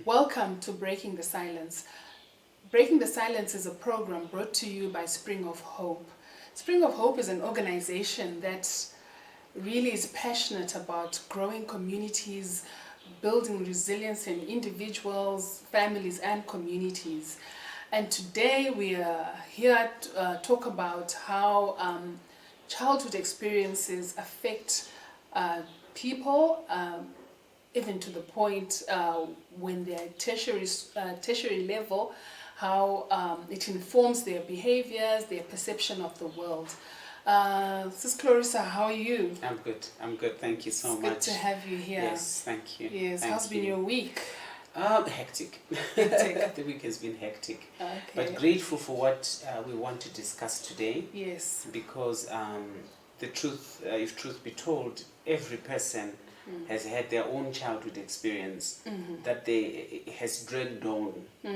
Welcome to Breaking the Silence. Breaking the Silence is a program brought to you by Spring of Hope. Spring of Hope is an organization that really is passionate about growing communities, building resilience in individuals, families, and communities. And today we are here to talk about how childhood experiences affect people, even to the point when they're at tertiary level, how it informs their behaviors, their perception of the world. Sis Clarissa, how are you? I'm good. Thank you so much. Good to have you here. Yes, thank you. Yes, thank how's been your week? Hectic. The week has been hectic. Okay. But grateful for what we want to discuss today. Yes. Because the truth, if truth be told, every person has had their own childhood experience that they has dragged on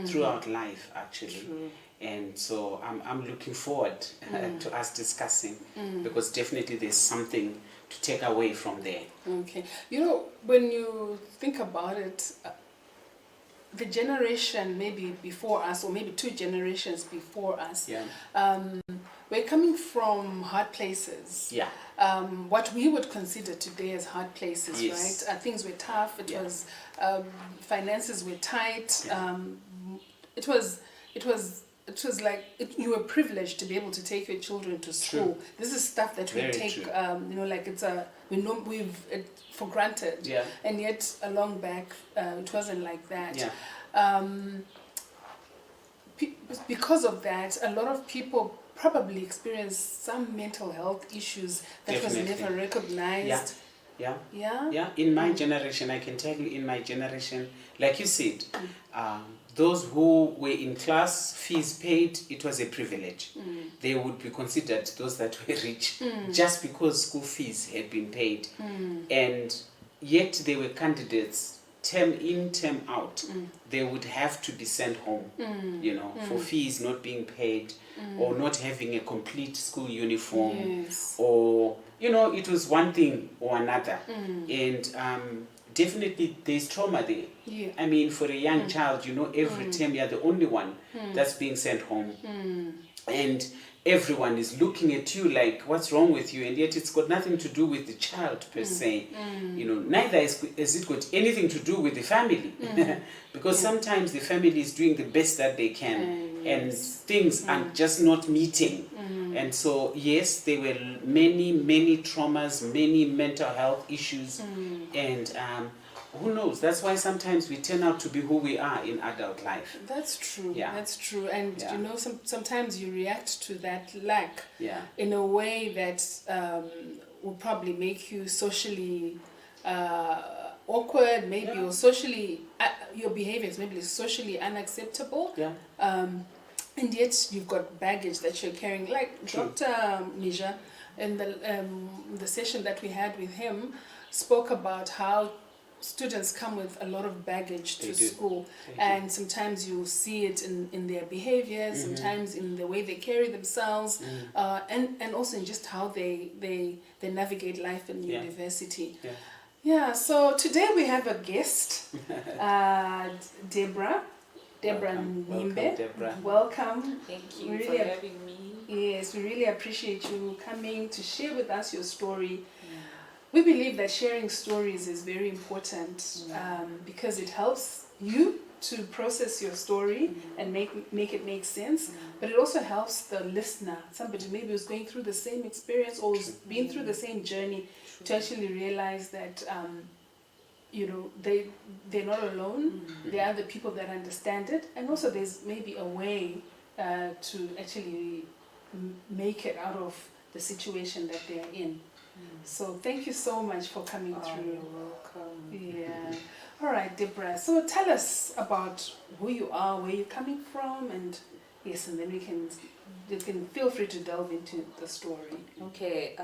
throughout life, actually. True. And so I'm looking forward to us discussing, because definitely there's something to take away from there. Okay. You know, when you think about it, the generation maybe before us, or maybe two generations before us, we're coming from hard places. Yeah. What we would consider today as hard places, Yes. right? Things were tough. It was finances were tight. Yeah. It was like you were privileged to be able to take your children to school. True. This is stuff that we Very take, true. like we've for granted. Yeah. And yet, along back, it wasn't like that. Yeah. Because of that, a lot of people probably experienced some mental health issues that Definitely. was never recognized. Yeah. Yeah. In my generation, I can tell you, in my generation, like you said, those who were in class, fees paid, it was a privilege. They would be considered those that were rich just because school fees had been paid. And yet they were candidates, term in, term out. They would have to be sent home, for fees not being paid, or not having a complete school uniform. Yes. Or, it was one thing or another. And definitely there's trauma there. Yeah. I mean, for a young child, every term you're the only one that's being sent home. And everyone is looking at you like, what's wrong with you? And yet it's got nothing to do with the child per se. Neither has it got anything to do with the family. Because sometimes the family is doing the best that they can. And things are just not meeting. And so, yes, there were many traumas, many mental health issues. And who knows? That's why sometimes we turn out to be who we are in adult life. That's true. Yeah. That's true. And Yeah. sometimes you react to that lack Yeah. in a way that will probably make you socially awkward, maybe, or socially your behavior is maybe socially unacceptable. Yeah. And yet you've got baggage that you're carrying. Like True. Dr. Nisha, in the session that we had with him, spoke about how students come with a lot of baggage to school. And sometimes you see it in their behaviors, sometimes in the way they carry themselves, and also in just how they navigate life in university. Yeah, so today we have a guest, Deborah. Deborah Nimbe. Welcome, Deborah. Welcome. Thank you for having me. Yes, we really appreciate you coming to share with us your story. We believe that sharing stories is very important because it helps you to process your story and make it make sense, but it also helps the listener, somebody maybe who's going through the same experience or who's been through the same journey, to actually realize that they're not alone. There are other people that understand it, and also there's maybe a way to actually make it out of the situation that they're in. So thank you so much for coming through. You're welcome. Yeah. All right, Deborah. So tell us about who you are, where you're coming from, and yes, and then you can feel free to delve into the story. Okay.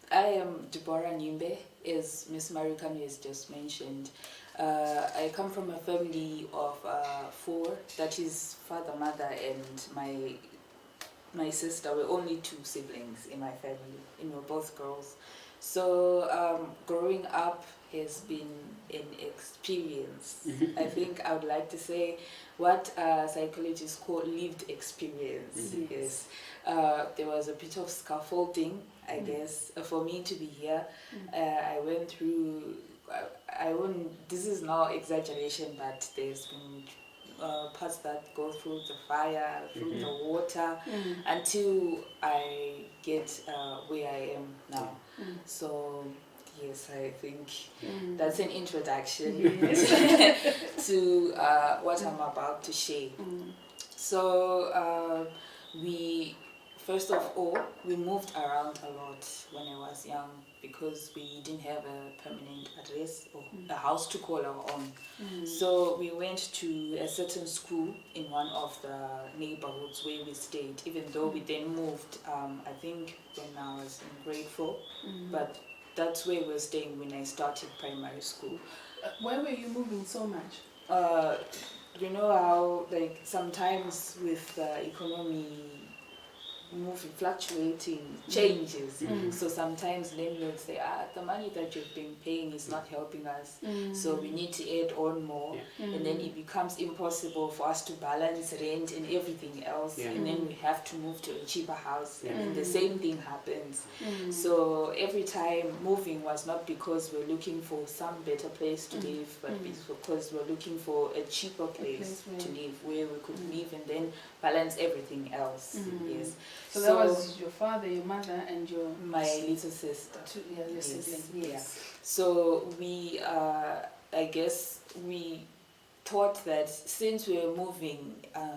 I am Deborah Nimbe, as Miss Marukami has just mentioned. I come from a family of 4, that is father, mother, and my sister. We're only 2 siblings in my family, and we're both girls. So growing up has been an experience. I think I would like to say what psychologists call lived experience. Yes, there was a bit of scaffolding, I guess, for me to be here. I went through. I won't. This is no exaggeration, but there's been parts that go through the fire, through the water, until I get where I am now. So yes, I think that's an introduction to what I'm about to share. So first of all, we moved around a lot when I was young because we didn't have a permanent address or a house to call our own. So we went to a certain school in one of the neighborhoods where we stayed, even though we then moved, I think when I was in grade 4, but that's where we were staying when I started primary school. Why were you moving so much? You know how, like, sometimes with the economy moving, fluctuating, changes. So sometimes landlords say, the money that you've been paying is not helping us, so we need to add on more. And then it becomes impossible for us to balance rent and everything else. And then we have to move to a cheaper house. And then the same thing happens. So every time moving was not because we're looking for some better place to live, but because we're looking for a cheaper place to live, where we could live and then balance everything else. Yes. So that was your father, your mother, and my little sister. Your sibling. Yes. Yeah. So we, I guess, we thought that since we were moving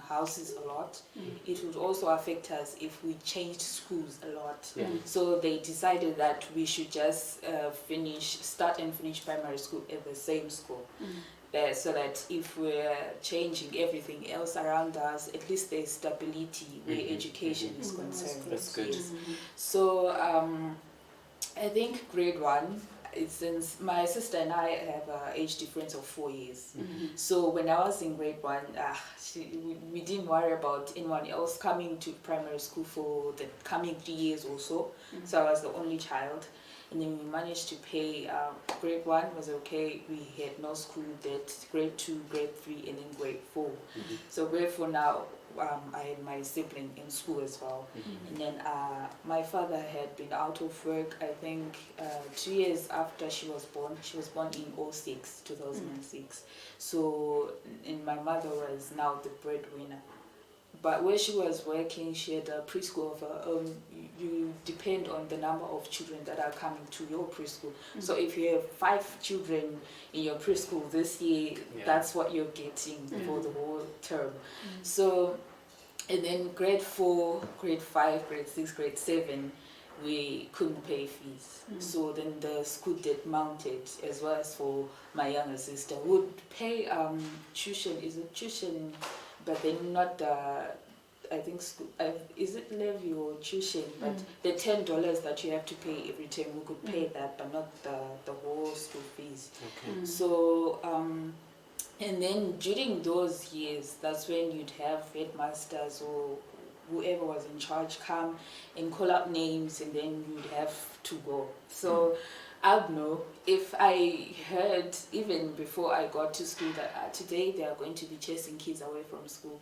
houses a lot, it would also affect us if we changed schools a lot. So they decided that we should just start and finish primary school at the same school. So that if we're changing everything else around us, at least there's stability where education is concerned. That's good. So I think grade 1, since my sister and I have an age difference of 4 years. So when I was in grade 1, we didn't worry about anyone else coming to primary school for the coming 3 years or so. So I was the only child. And then we managed to pay, grade 1 was okay, we had no school debt, grade 2, grade 3, and then grade 4. So grade 4 now, I had my sibling in school as well. And then my father had been out of work, I think 2 years after she was born in 2006. So, and my mother was now the breadwinner. But where she was working, she had a preschool of her own. You depend on the number of children that are coming to your preschool. So if you have 5 children in your preschool this year, that's what you're getting for the whole term. So, and then grade 4, grade 5, grade 6, grade 7, we couldn't pay fees. So then the school debt mounted, as well as for my younger sister. Would pay tuition, but then not the, I think, school, is it levy or tuition? But the $10 that you have to pay every term, we could pay that, but not the whole school fees. So, and then during those years, that's when you'd have headmasters or whoever was in charge come and call out names, and then you'd have to go. So I don't know, if I heard even before I got to school that today they are going to be chasing kids away from school,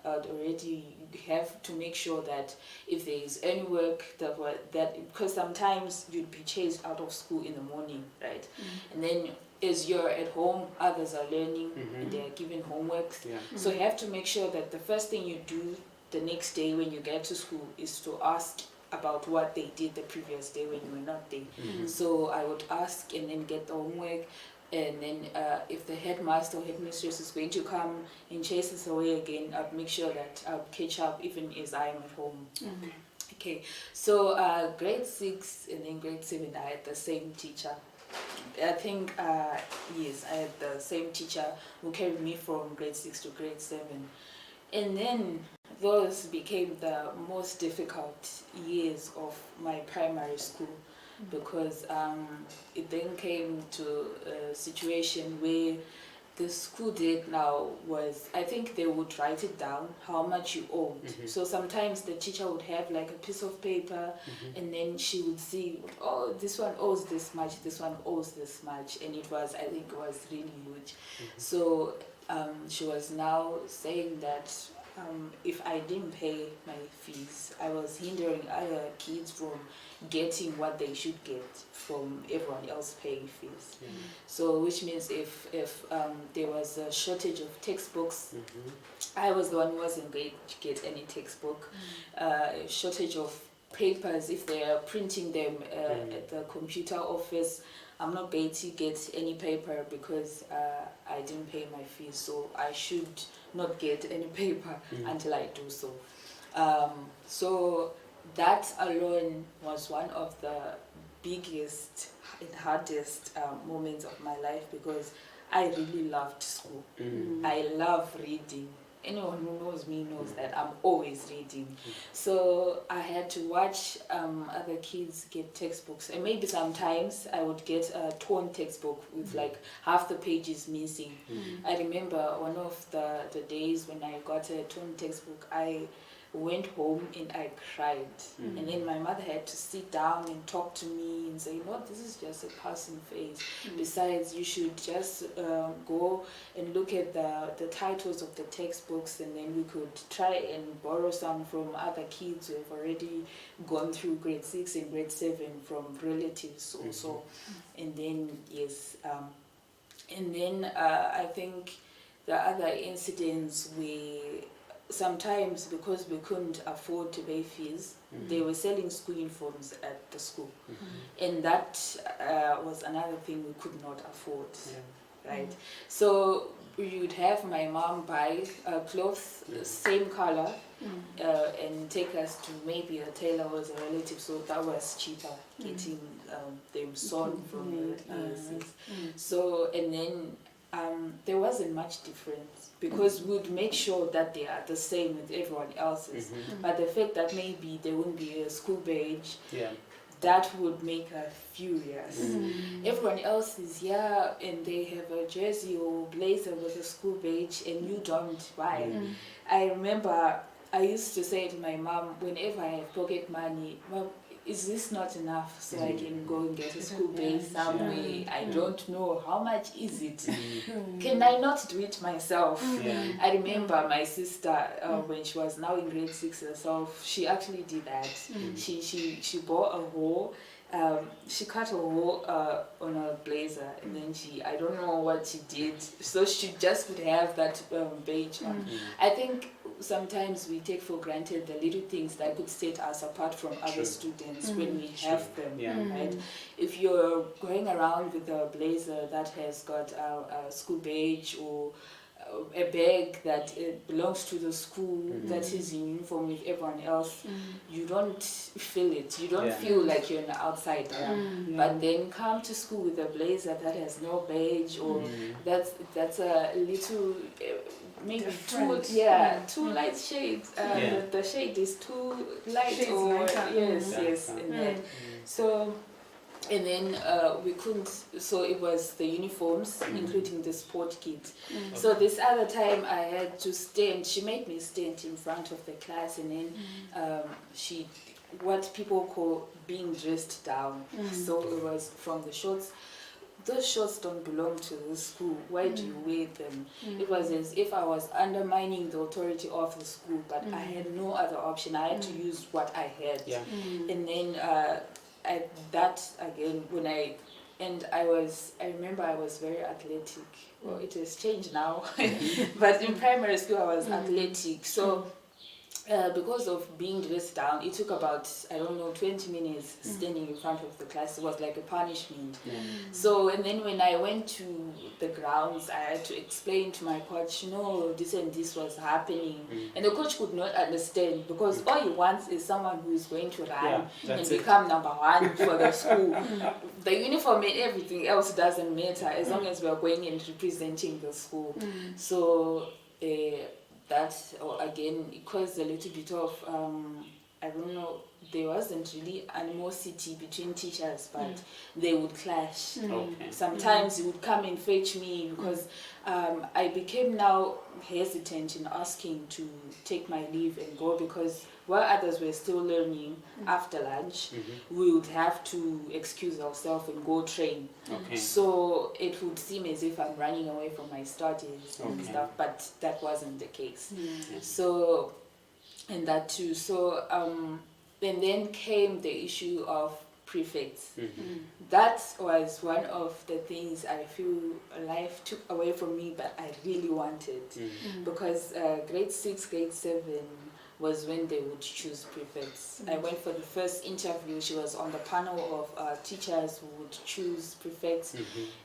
I'd already have to make sure that if there is any work because sometimes you'd be chased out of school in the morning, right? And then as you're at home, others are learning and they're given homeworks. So you have to make sure that the first thing you do the next day when you get to school is to ask about what they did the previous day when you were not there. So I would ask and then get the homework, and then if the headmaster or headmistress is going to come and chase us away again, I'd make sure that I'll catch up even as I am at home. Okay, so grade 6 and then grade 7 I had the same teacher. I think, yes, I had the same teacher who carried me from grade 6 to grade 7. And then those became the most difficult years of my primary school, because it then came to a situation where the school did now was, I think they would write it down how much you owed. So sometimes the teacher would have like a piece of paper, and then she would see, oh, this one owes this much, this one owes this much, and it was, I think it was really huge. So she was now saying that if I didn't pay my fees, I was hindering other kids from getting what they should get from everyone else paying fees. So which means if there was a shortage of textbooks, I was the one who wasn't going to get any textbook. Shortage of papers, if they are printing them at the computer office, I'm not going to get any paper because I didn't pay my fees, so I should not get any paper until I do so. So that alone was one of the biggest and hardest moments of my life, because I really loved school. I love reading. Anyone who knows me knows that I'm always reading. So I had to watch other kids get textbooks, and maybe sometimes I would get a torn textbook with like half the pages missing. I remember one of the days when I got a torn textbook, I went home and I cried. And then my mother had to sit down and talk to me and say, no, this is just a passing phase. Besides, you should just go and look at the titles of the textbooks, and then we could try and borrow some from other kids who have already gone through grade 6 and grade 7 from relatives also. And then, yes, and then I think the other incidents we sometimes, because we couldn't afford to pay fees, they were selling school uniforms at the school, and that was another thing we could not afford, right? So we would have my mom buy clothes same color and take us to maybe a tailor who was a relative, so that was cheaper, getting them sewn from the so, and then there wasn't much difference, because we'd make sure that they are the same with everyone else's. But the fact that maybe there wouldn't be a school badge, that would make her furious. Everyone else is here and they have a jersey or blazer with a school badge, and you don't. Why? I remember I used to say to my mom, whenever I have pocket money, Mom, is this not enough so I can go and get a school badge somewhere? I don't know. How much is it? Can I not do it myself? I remember my sister, when she was now in grade 6 herself, she actually did that. She bought a hole. She cut a hole on a blazer, and then I don't know what she did, so she just would have that badge on. I think sometimes we take for granted the little things that could set us apart from other students when we have them, right? If you're going around with a blazer that has got a school badge, or a bag that it belongs to the school, that is in uniform with everyone else, you don't feel it. You don't feel like you're an outsider. But then come to school with a blazer that has no badge, or that's a little maybe different. too light shades. The shade is too light, Shades or lighter. yes, and then so. And then we couldn't, so it was the uniforms, including the sport kit. So this other time I had to stand, she made me stand in front of the class, and then what people call being dressed down. So it was from the shorts. Those shorts don't belong to the school. Why do you wear them? It was as if I was undermining the authority of the school, but I had no other option. I had to use what I had. And then that again, I remember I was very athletic. Well, it has changed now, but in primary school I was athletic. So because of being dressed down, it took about, 20 minutes standing in front of the class. It was like a punishment. So, and then when I went to the grounds, I had to explain to my coach, this and this was happening. And the coach could not understand, because all he wants is someone who is going to run and become number one for the school. The uniform and everything else doesn't matter, as long as we are going and representing the school. So, that again, it caused a little bit of there wasn't really animosity between teachers, but they would clash. Okay. Sometimes you would come and fetch me because I became now hesitant in asking to take my leave and go, because while others were still learning after lunch, we would have to excuse ourselves and go train. Okay. So it would seem as if I'm running away from my studies and Okay. stuff, but that wasn't the case. Yes. So, and that too. So, and then came the issue of prefects. That was one of the things I feel life took away from me, but I really wanted, because grade 6, grade 7 was when they would choose prefects. I went for the first interview. She was on the panel of teachers who would choose prefects.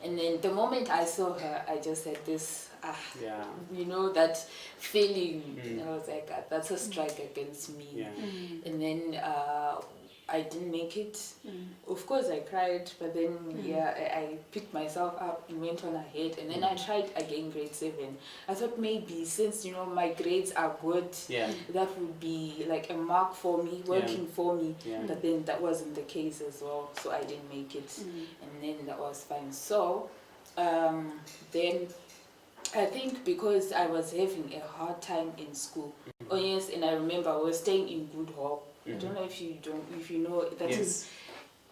And then the moment I saw her, I just had this, Yeah. you know, that feeling. I was like, that's a strike against me. Yeah. And then I didn't make it. Of course I cried, but then I picked myself up and went on ahead. And then I tried again grade 7. I thought maybe since, you know, my grades are good, that would be like a mark for me, working for me. But then that wasn't the case as well, so I didn't make it. And then that was fine. So then I think because I was having a hard time in school. Oh yes, and I remember I was staying in Good Hope. I don't know if you know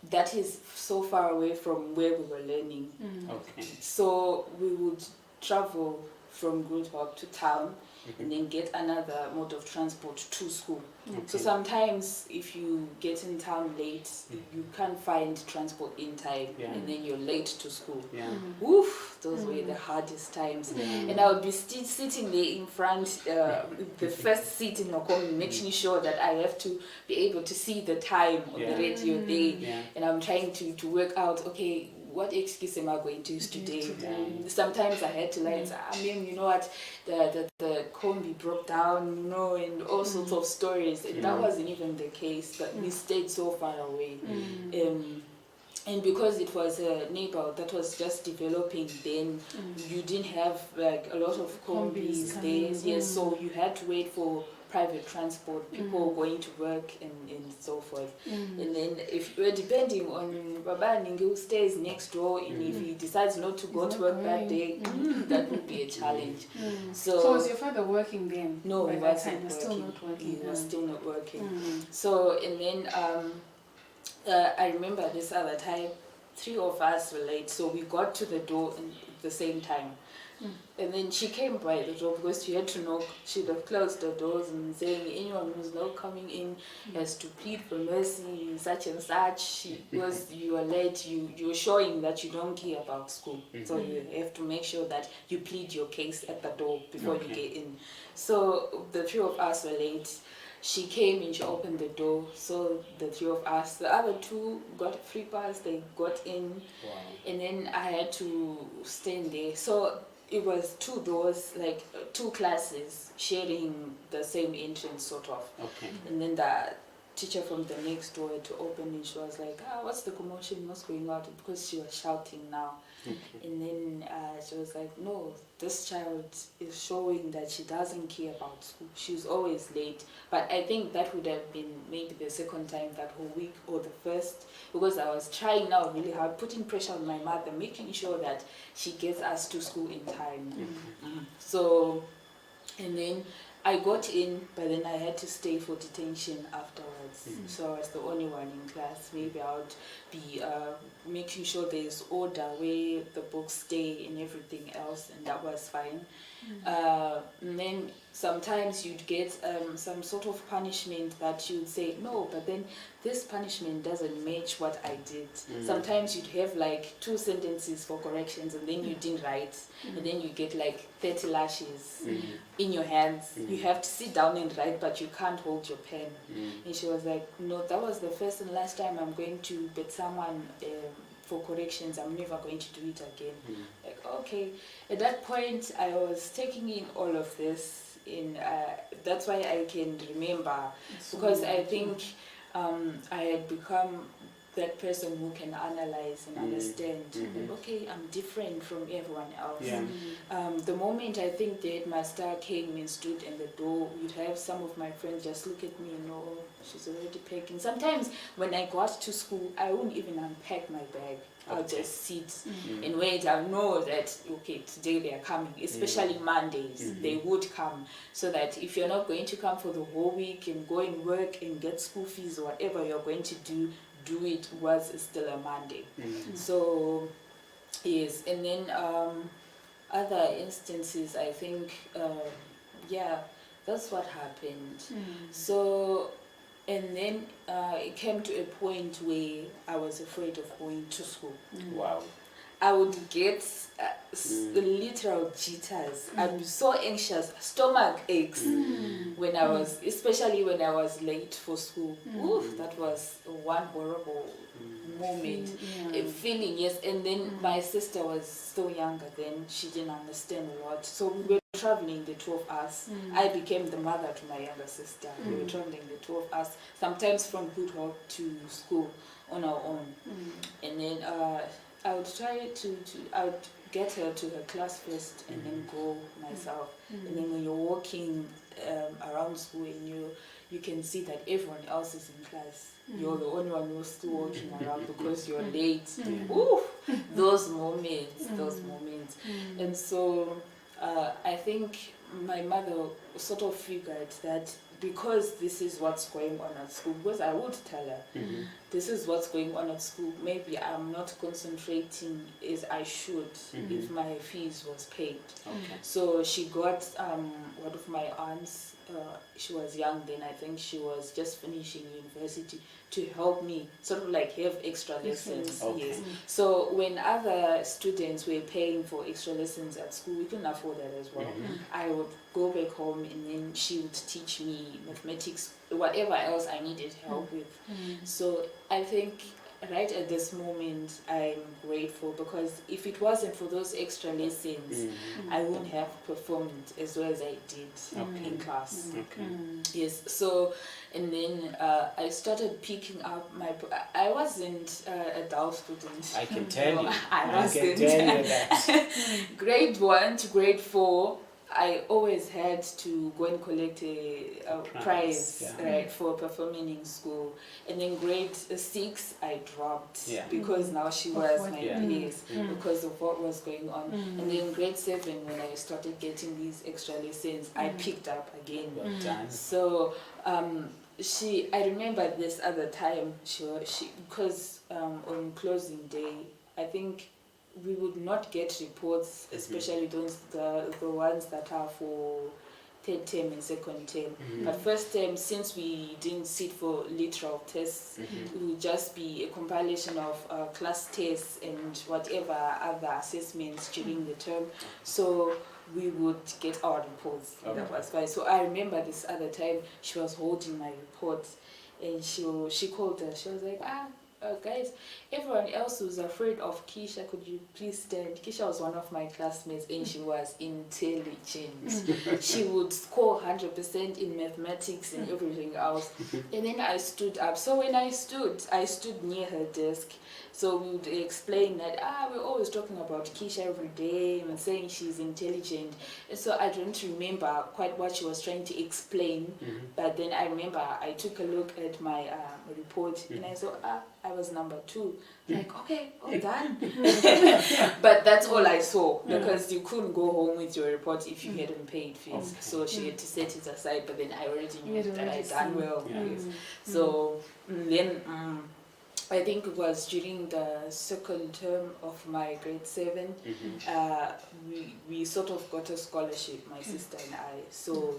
that is so far away from where we were learning. Okay. So we would travel from Good Hope to town and then get another mode of transport to school. So sometimes if you get in town late, you can't find transport in time, and then you're late to school. Woof, those were the hardest times. And I would be sitting there in front, the first seat in Nokomi, making sure that I have to be able to see the time on the radio there. And I'm trying to work out, okay, what excuse am I going to use today? Sometimes I had to lie and say, you know what, the combi broke down, you know, and all sorts of stories. And that wasn't even the case, but we stayed so far away. And because it was a neighborhood that was just developing, then you didn't have like a lot of combis there. Yes, so you had to wait for private transport, people going to work and so forth. And then if you were depending on Baba Ningi who stays next door, and if he decides not to go to work that day, that would be a challenge. So was your father working then? No, he wasn't working. Still not working. He was still not working. So, and then I remember this other time, 3 of us were late, so we got to the door at the same time. And then she came by the door because she had to knock. She'd have closed the doors and saying anyone who's not coming in has to plead for mercy, such and such. Because you are late, you're showing that you don't care about school. So you have to make sure that you plead your case at the door before you get in. So the 3 of us were late. She came and she opened the door. So the 3 of us, the other 2 got a free pass, they got in. And then I had to stand there. So it was 2 doors, like 2 classes sharing the same entrance, sort of. And then the teacher from the next door had to open, and she was like, what's the commotion, what's going on? Because she was shouting now. And then she was like, no, this child is showing that she doesn't care about school. She's always late. But I think that would have been maybe the second time that whole week, or the first, because I was trying now really hard, putting pressure on my mother, making sure that she gets us to school in time. So, and then I got in, but then I had to stay for detention afterwards. So I was the only one in class. Maybe I would be making sure there's order where the books stay and everything else, and that was fine. And then sometimes you'd get some sort of punishment that you'd say, no, but then this punishment doesn't match what I did. Sometimes you'd have like 2 sentences for corrections, and then you didn't write, and then you get like 30 lashes in your hands. You have to sit down and write, but you can't hold your pen. And she was like, no, that was the first and last time I'm going to bet someone for corrections. I'm never going to do it again. Like, okay. At that point, I was taking in all of this. That's why I can remember, because I think I had become that person who can analyze and understand that, okay, I'm different from everyone else. Yeah. The moment I think that my star came and stood in the door, you'd have some of my friends just look at me and know, oh, she's already packing. Sometimes when I got to school, I wouldn't even unpack my bag. I'll just sit and wait. I know that, okay, today they are coming, especially Mondays. They would come, so that if you're not going to come for the whole week and go and work and get school fees or whatever you're going to do it was still a Monday. So, yes. And then other instances, I think, that's what happened. So, and then it came to a point where I was afraid of going to school. Wow. I would get literal jitters. I'd be so anxious, stomach aches when I was, especially when I was late for school. Oof, that was one horrible moment. A feeling, yes. And then my sister was so younger then, she didn't understand a lot. So we were traveling, the two of us. I became the mother to my younger sister. We were traveling, the two of us, sometimes from Good Hope to school on our own. And then I would try I would get her to her class first and then go myself. And then when you're walking around school and you can see that everyone else is in class. You're the only one who's still walking around because you're late. Ooh, those moments. And so I think my mother sort of figured that because this is what's going on at school, because I would tell her, this is what's going on at school, maybe I'm not concentrating as I should if my fees was paid. So she got one of my aunts, she was young then, I think she was just finishing university, to help me sort of like have extra lessons. Yes. So when other students were paying for extra lessons at school, we couldn't afford that as well. I would go back home and then she would teach me mathematics, whatever else I needed help with. So I think right at this moment I'm grateful, because if it wasn't for those extra lessons, I wouldn't have performed as well as I did in class. Yes. So, and then I started picking up I wasn't a dull student. I can tell you. I wasn't. Can tell you that. Grade 1 to grade 4, I always had to go and collect a prize, right, for performing in school. And then grade 6, I dropped because now she was my place because of what was going on. And then grade 7, when I started getting these extra lessons, I picked up again. Well done. So I remember this other time, because on closing day, I think we would not get reports, especially the ones that are for third term and second term. But first term, since we didn't sit for literal tests, it would just be a compilation of class tests and whatever other assessments during the term. So we would get our reports. That was fine. So I remember this other time, she was holding my report and she called her. She was like, guys, everyone else was afraid of Keisha. Could you please stand? Keisha was one of my classmates and she was intelligent. She would score 100% in mathematics and everything else. And then I stood up. So when I stood near her desk. So we would explain that, we're always talking about Keisha every day and saying she's intelligent. And so I don't remember quite what she was trying to explain. But then I remember I took a look at my report and I saw, I was number 2. Like, okay, all done. But that's all I saw, because you couldn't go home with your report if you hadn't paid fees. So she had to set it aside, but then I already knew that I'd done well. Yes. So then I think it was during the second term of my grade 7, we sort of got a scholarship, my sister and I. So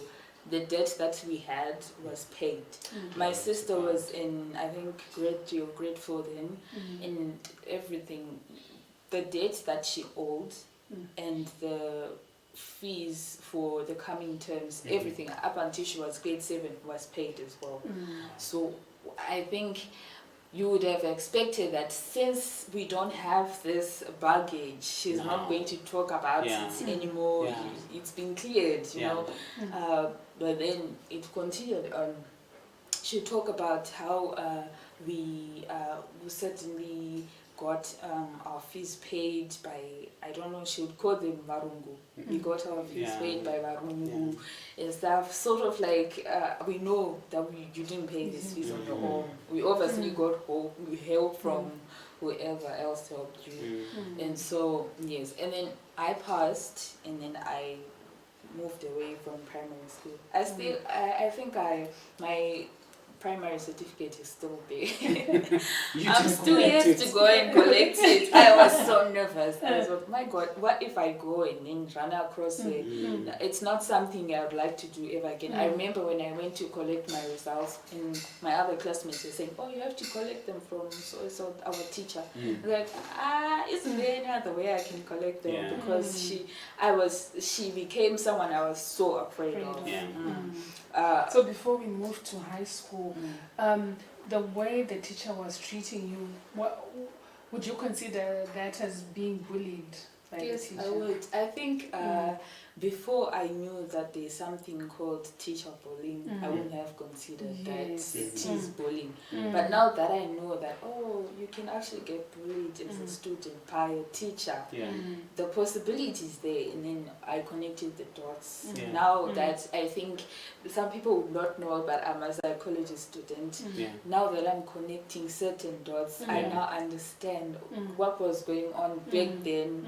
the debt that we had was paid. My sister was in, I think, grade 3 or grade 4 then, and everything, the debt that she owed and the fees for the coming terms, everything up until she was grade 7 was paid as well. So I think you would have expected that since we don't have this baggage, she's not going to talk about it anymore. It's been cleared, you know. But then it continued on. She talked about how we certainly got our fees paid by, I don't know, she would call them varungu. We got our fees paid by varungu and stuff. Sort of like we know that you didn't pay these fees on your own. We obviously got help from whoever else helped you. And so, yes. And then I passed, and then I moved away from primary school. I think my primary certificate is still there. I'm still yet to go and collect it. I was so nervous. I was like, my God, what if I go and then run across it? It's not something I would like to do ever again. I remember when I went to collect my results, and my other classmates were saying, oh, you have to collect them from so our teacher. Like, isn't there any other way I can collect them? Because she became someone I was so afraid of. So before we moved to high school, the way the teacher was treating you, what would you consider that as being bullied by the teacher? Yes, I would. I think before I knew that there's something called teacher bullying, I wouldn't have considered that it is bullying. But now that I know that, oh, you can actually get bullied as a student by a teacher, the possibility is there, and then I connected the dots. Now that I think some people would not know, but I'm a psychology student. Now that I'm connecting certain dots, I now understand what was going on back then,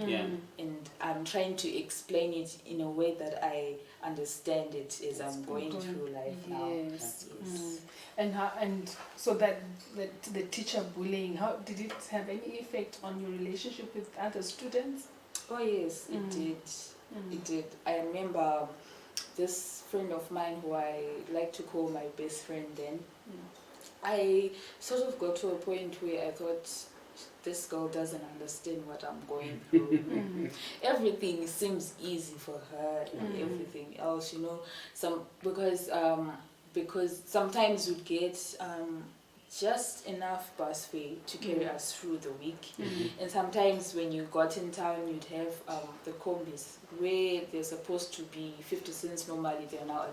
and I'm trying to explain it in a way that I understand it as I'm going through life now. Yes. And so that the teacher bullying, how did it have any effect on your relationship with other students? Oh yes, it did. It did. I remember this friend of mine who I like to call my best friend then. I sort of got to a point where I thought, this girl doesn't understand what I'm going through. Everything seems easy for her, and everything else, because sometimes we'd get just enough bus fare to carry us through the week, and sometimes when you got in town, you'd have the combis where they're supposed to be 50 cents normally, they're now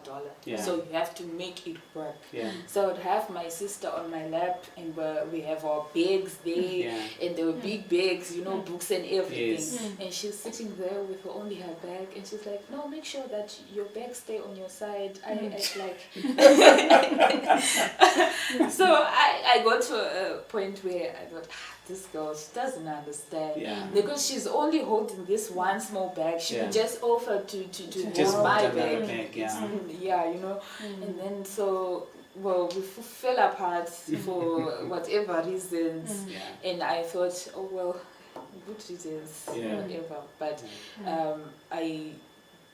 $1. So you have to make it work. So I'd have my sister on my lap, and we have our bags there, and they were big bags, books and everything. And she's sitting there with only her bag, and she's like, no, make sure that your bags stay on your side. So I got to a point where I thought, this girl, she doesn't understand. Because she's only holding this one small bag. She would just offer to hold my bag. And then we fell apart for whatever reasons. And I thought, oh, well, good reasons, whatever. But I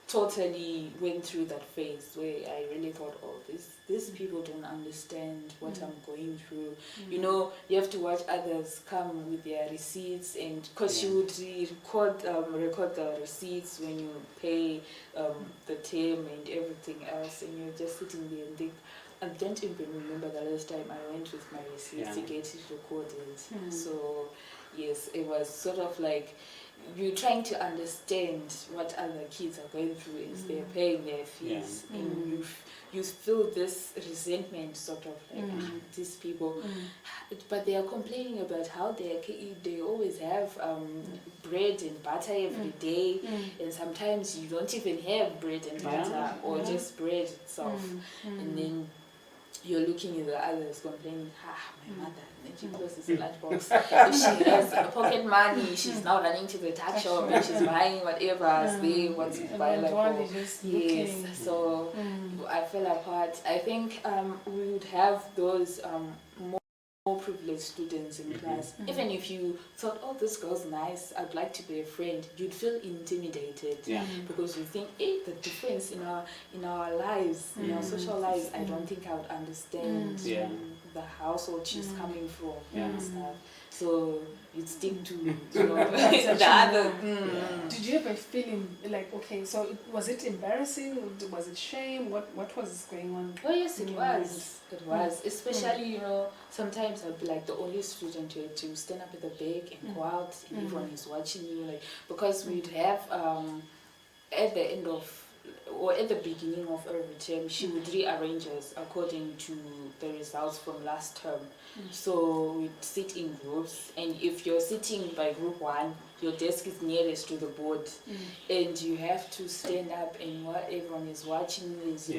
totally went through that phase where I really thought, oh, these people don't understand what I'm going through. You have to watch others come with their receipts, and because she would record the receipts when you pay the term and everything else, and you're just sitting there and think, I don't even remember the last time I went with my receipts to get it recorded. So yes, it was sort of like you're trying to understand what other kids are going through as they're paying their fees, and you feel this resentment, sort of like these people, but they are complaining about how they always have bread and butter every day, and sometimes you don't even have bread and butter or just bread itself, and then you're looking at the others complaining, my mother, then she closes the lunchbox. If she has pocket money, she's now running to the tuck shop and she's buying whatever is there, what's available. Yes, so I fell apart. I think we would have those more privileged students in class. Even if you thought, oh, this girl's nice, I'd like to be a friend, you'd feel intimidated because you think, hey, the difference in our lives, in our social lives, I don't think I would understand the household she's coming from and stuff. So you'd stick to the other. Did you ever feel like, okay, so was it embarrassing? Was it shame? What was going on? Oh yes, it was. It was. Especially, sometimes I'd be like the only student to stand up at the back and go out, and everyone is watching you, because we'd have at the end of or at the beginning of every term, she would rearrange us according to the results from last term. So we'd sit in groups, and if you're sitting by group 1, your desk is nearest to the board, and you have to stand up, and what everyone is watching is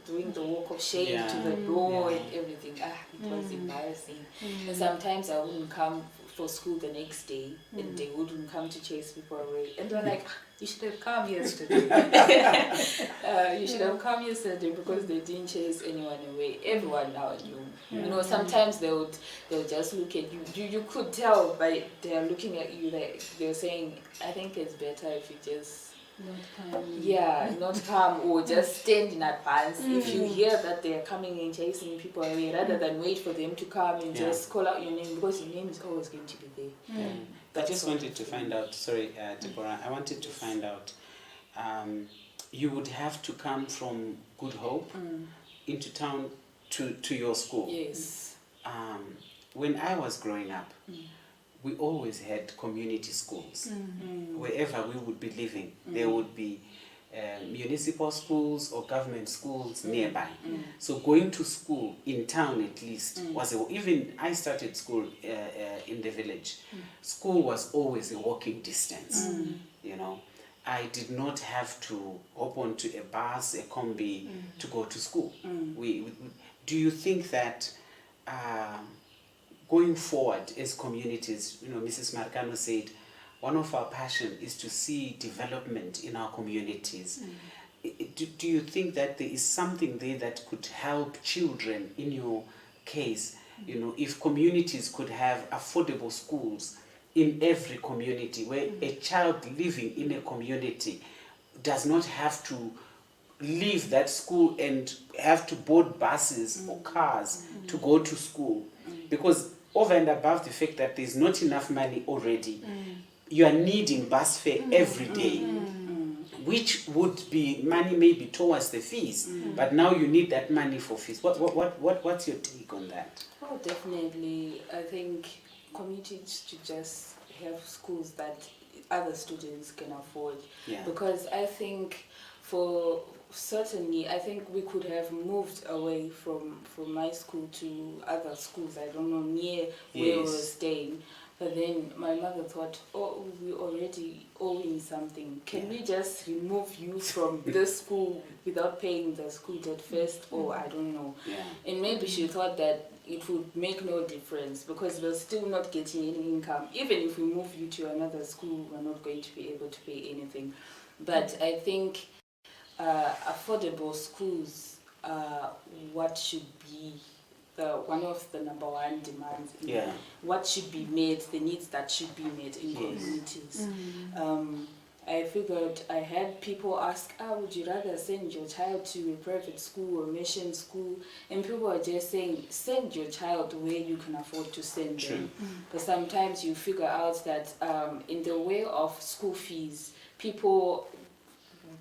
doing the walk of shame to the door and everything. It was embarrassing. And sometimes I wouldn't come for school the next day, and they wouldn't come to chase people away. And they're like, you should have come yesterday. You should have come yesterday because they didn't chase anyone away. Everyone now knew. You know, sometimes they'll just look at you. You could tell by they're looking at you, like they're saying, I think it's better if you just not come or just stand in advance. If you hear that they're coming and chasing people away, rather than wait for them to come and just call out your name, because your name is always going to be there. I just wanted to find out, sorry, Deborah, I wanted to find out, you would have to come from Good Hope into town to your school. Yes. When I was growing up, we always had community schools. Wherever we would be living, there would be municipal schools or government schools nearby. So going to school in town at least was even I started school in the village. School was always a walking distance. You know, I did not have to hop onto a bus, a combi to go to school. Do you think that going forward as communities, you know, Mrs. Marcano said, one of our passion is to see development in our communities. Do you think that there is something there that could help children in your case? You know, if communities could have affordable schools in every community, where a child living in a community does not have to leave that school and have to board buses or cars to go to school, because over and above the fact that there's not enough money already, you are needing bus fare every day, which would be money maybe towards the fees, but now you need that money for fees. What's your take on that? Oh, definitely. I think communities should just have schools that other students can afford, because I think certainly, I think we could have moved away from my school to other schools, I don't know, near where we were staying. But then my mother thought, oh, we're already owing something. Can we just remove you from this school without paying the school debt first? Or I don't know. And maybe she thought that it would make no difference because we're still not getting any income. Even if we move you to another school, we're not going to be able to pay anything. But I think affordable schools are what should be one of the number one demands. What should be met, the needs that should be met in communities. I figured I had people ask, would you rather send your child to a private school or mission school? And people are just saying, send your child where you can afford to send them. But sometimes you figure out that in the way of school fees, people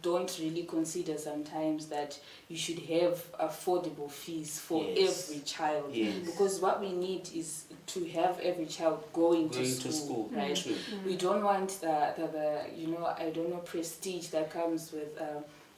don't really consider sometimes that you should have affordable fees for every child, because what we need is to have every child going to school, right? We don't want the you know, I don't know, prestige that comes with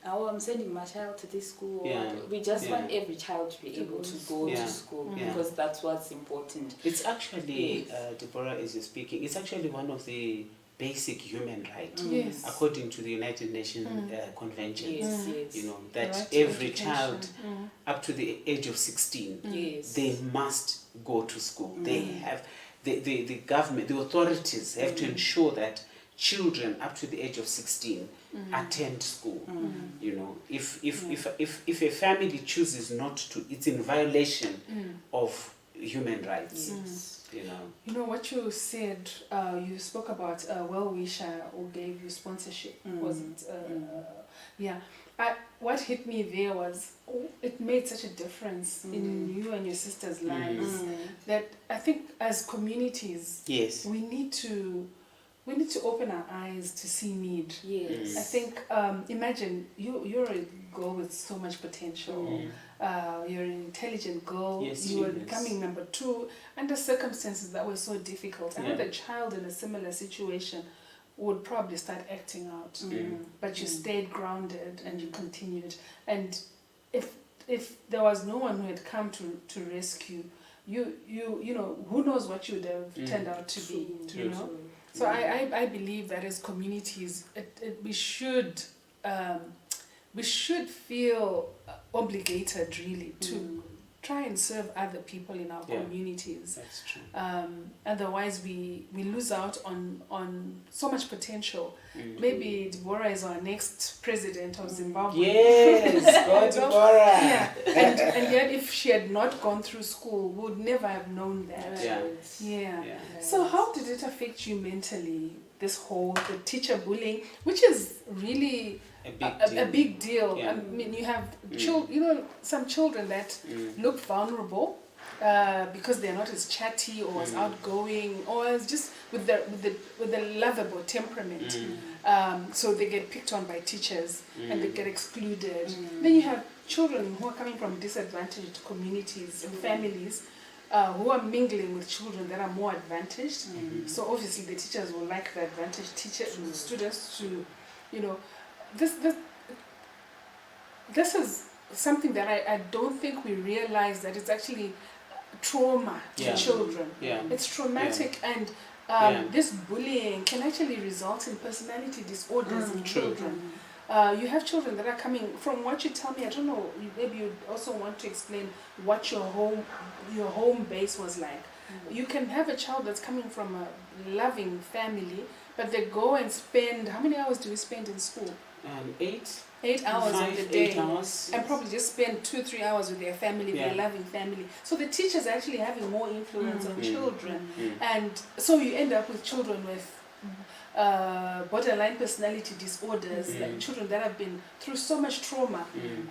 I'm sending my child to this school. We just want every child to be able to go to school, because that's what's important. It's actually, Deborah, as you're speaking, it's actually one of the basic human right, according to the United Nations conventions. You know, that every child up to the age of 16, they must go to school. They have the government, the authorities have to ensure that children up to the age of 16 attend school. You know, if a family chooses not to, it's in violation of human rights. You know what you said, you spoke about a well-wisher who gave you sponsorship, wasn't what hit me there was it made such a difference in you and your sister's lives that I think as communities we need to open our eyes to see need. I think imagine you're a girl with so much potential. You're an intelligent girl. You were becoming number 2 under circumstances that were so difficult. Another child in a similar situation would probably start acting out. But you stayed grounded and you continued. And if there was no one who had come to rescue you, who knows what you would have turned out to be, you know. So I believe that as communities, we should feel obligated really to try and serve other people in our communities. That's true. Otherwise, we lose out on so much potential. Maybe Deborah is our next president of Zimbabwe. Yes, go Deborah. Yeah, and yet if she had not gone through school, we would never have known that. Yeah. So how did it affect you mentally? This whole the teacher bullying, which is really a big deal. Yeah. I mean, you have some children that look vulnerable because they're not as chatty or as outgoing or as just with the lovable temperament. So they get picked on by teachers and they get excluded. Then you have children who are coming from disadvantaged communities and families who are mingling with children that are more advantaged. So obviously the teachers will like the advantaged students to, this is something that I don't think we realize, that it's actually trauma to children. It's traumatic, and this bullying can actually result in personality disorders in children. You have children that are coming, from what you tell me, I don't know, maybe you also want to explain what your home base was like. You can have a child that's coming from a loving family, but they go and spend, how many hours do we spend in school? 8 hours of the day, 8 hours. and probably just spend 2-3 hours with their family, their loving family. So the teachers are actually having more influence on children, and so you end up with children with borderline personality disorders, like children that have been through so much trauma,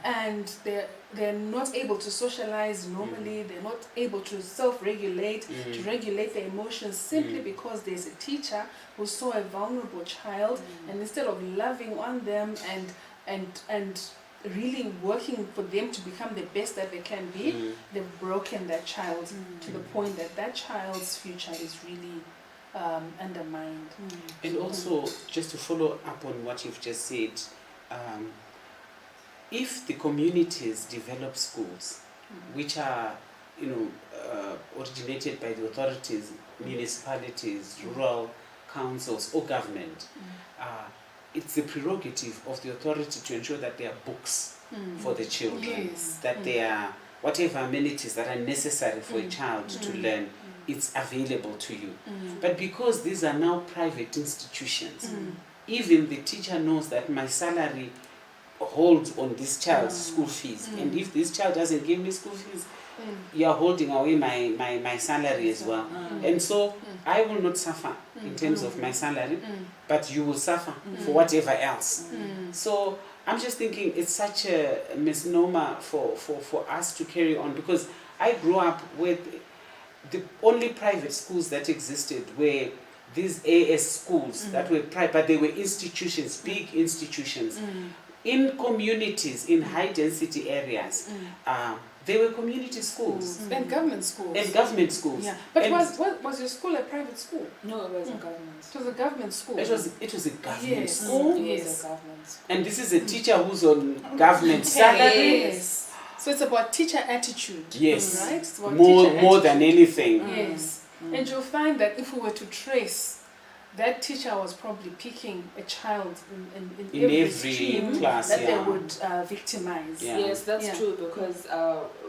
and they're not able to socialize normally, they're not able to self-regulate, to regulate their emotions, simply because there's a teacher who saw a vulnerable child, and instead of loving on them and really working for them to become the best that they can be, they've broken that child to the point that that child's future is really undermined. And also, just to follow up on what you've just said, if the communities develop schools which are, originated by the authorities, municipalities, rural councils or government, it's the prerogative of the authority to ensure that there are books for the children, that there are whatever amenities that are necessary for a child to learn, it's available to you. But because these are now private institutions, even the teacher knows that my salary holds on this child's school fees, and if this child doesn't give me school fees, you are holding away my salary as well. And so I will not suffer in terms of my salary, but you will suffer for whatever else. So I'm just thinking it's such a misnomer for us to carry on, because I grew up with the only private schools that existed were these AS schools that were private, but they were institutions, big institutions. In communities, in high density areas, they were community schools. And government schools. And government schools. Yeah. But was your school a private school? No, it was a government It school. was a government school. It was a government Yes. school. It was a government school. And this is a teacher who's on government salary. Yes. So it's about teacher attitude. Yes. Right? It's about More teacher than attitude. anything. Yes. And you'll find that if we were to trace, that teacher was probably picking a child in every stream class that they would victimize. Yeah. Yes, that's true, because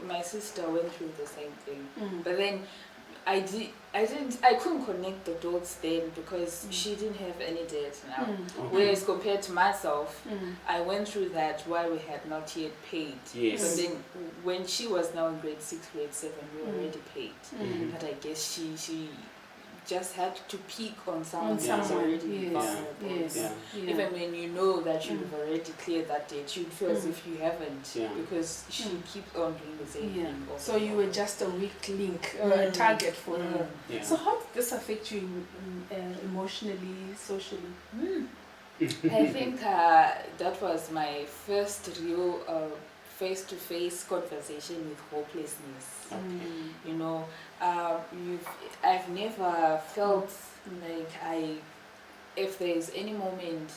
my sister went through the same thing. But then I couldn't connect the dots then, because she didn't have any debt now. Whereas compared to myself, I went through that while we had not yet paid. Yes. But then when she was now in grade 6, grade 7, we already paid. But I guess she just had to peak on someone who's already vulnerable. Yes. Even when you know that you've already cleared that debt, you feel as if you haven't, because she keeps on doing the same thing. So you were just a weak link or a target for her. Yeah. So how did this affect you emotionally, socially? I think that was my first real face-to-face conversation with hopelessness. I've never felt like if there is any moment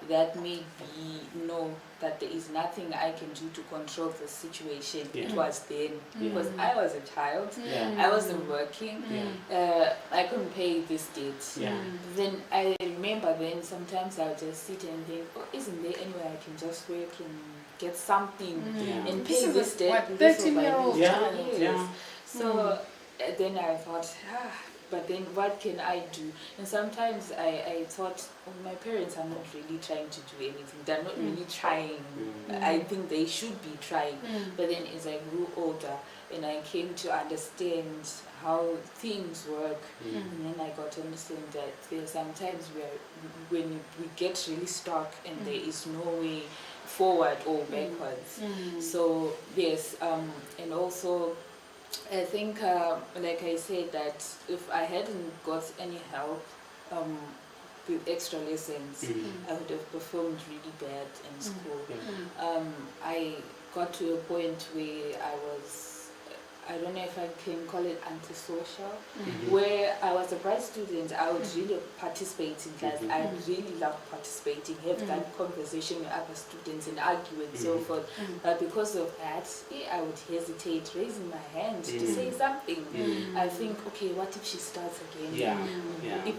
that made me know that there is nothing I can do to control the situation, it was then. Because I was a child, I wasn't working, I couldn't pay this debt. Then I remember then sometimes I would just sit and think, oh, isn't there anywhere I can just work and get something and pay this debt? 13-year-old child. Yes. So then I thought, but then what can I do? And sometimes I thought, oh, my parents are not really trying to do anything. They're not really trying. I think they should be trying. But then as I grew older and I came to understand how things work, and then I got to understand that there are some times when we get really stuck and there is no way forward or backwards. So yes, and also I think, like I said, that if I hadn't got any help with extra lessons, I would have performed really bad in school. I got to a point where I don't know if I can call it antisocial, where I was a bright student. I would really participate in class. I really loved participating, have that conversation with other students and argue and so forth. But because of that, I would hesitate raising my hand to say something. I think, okay, what if she starts again?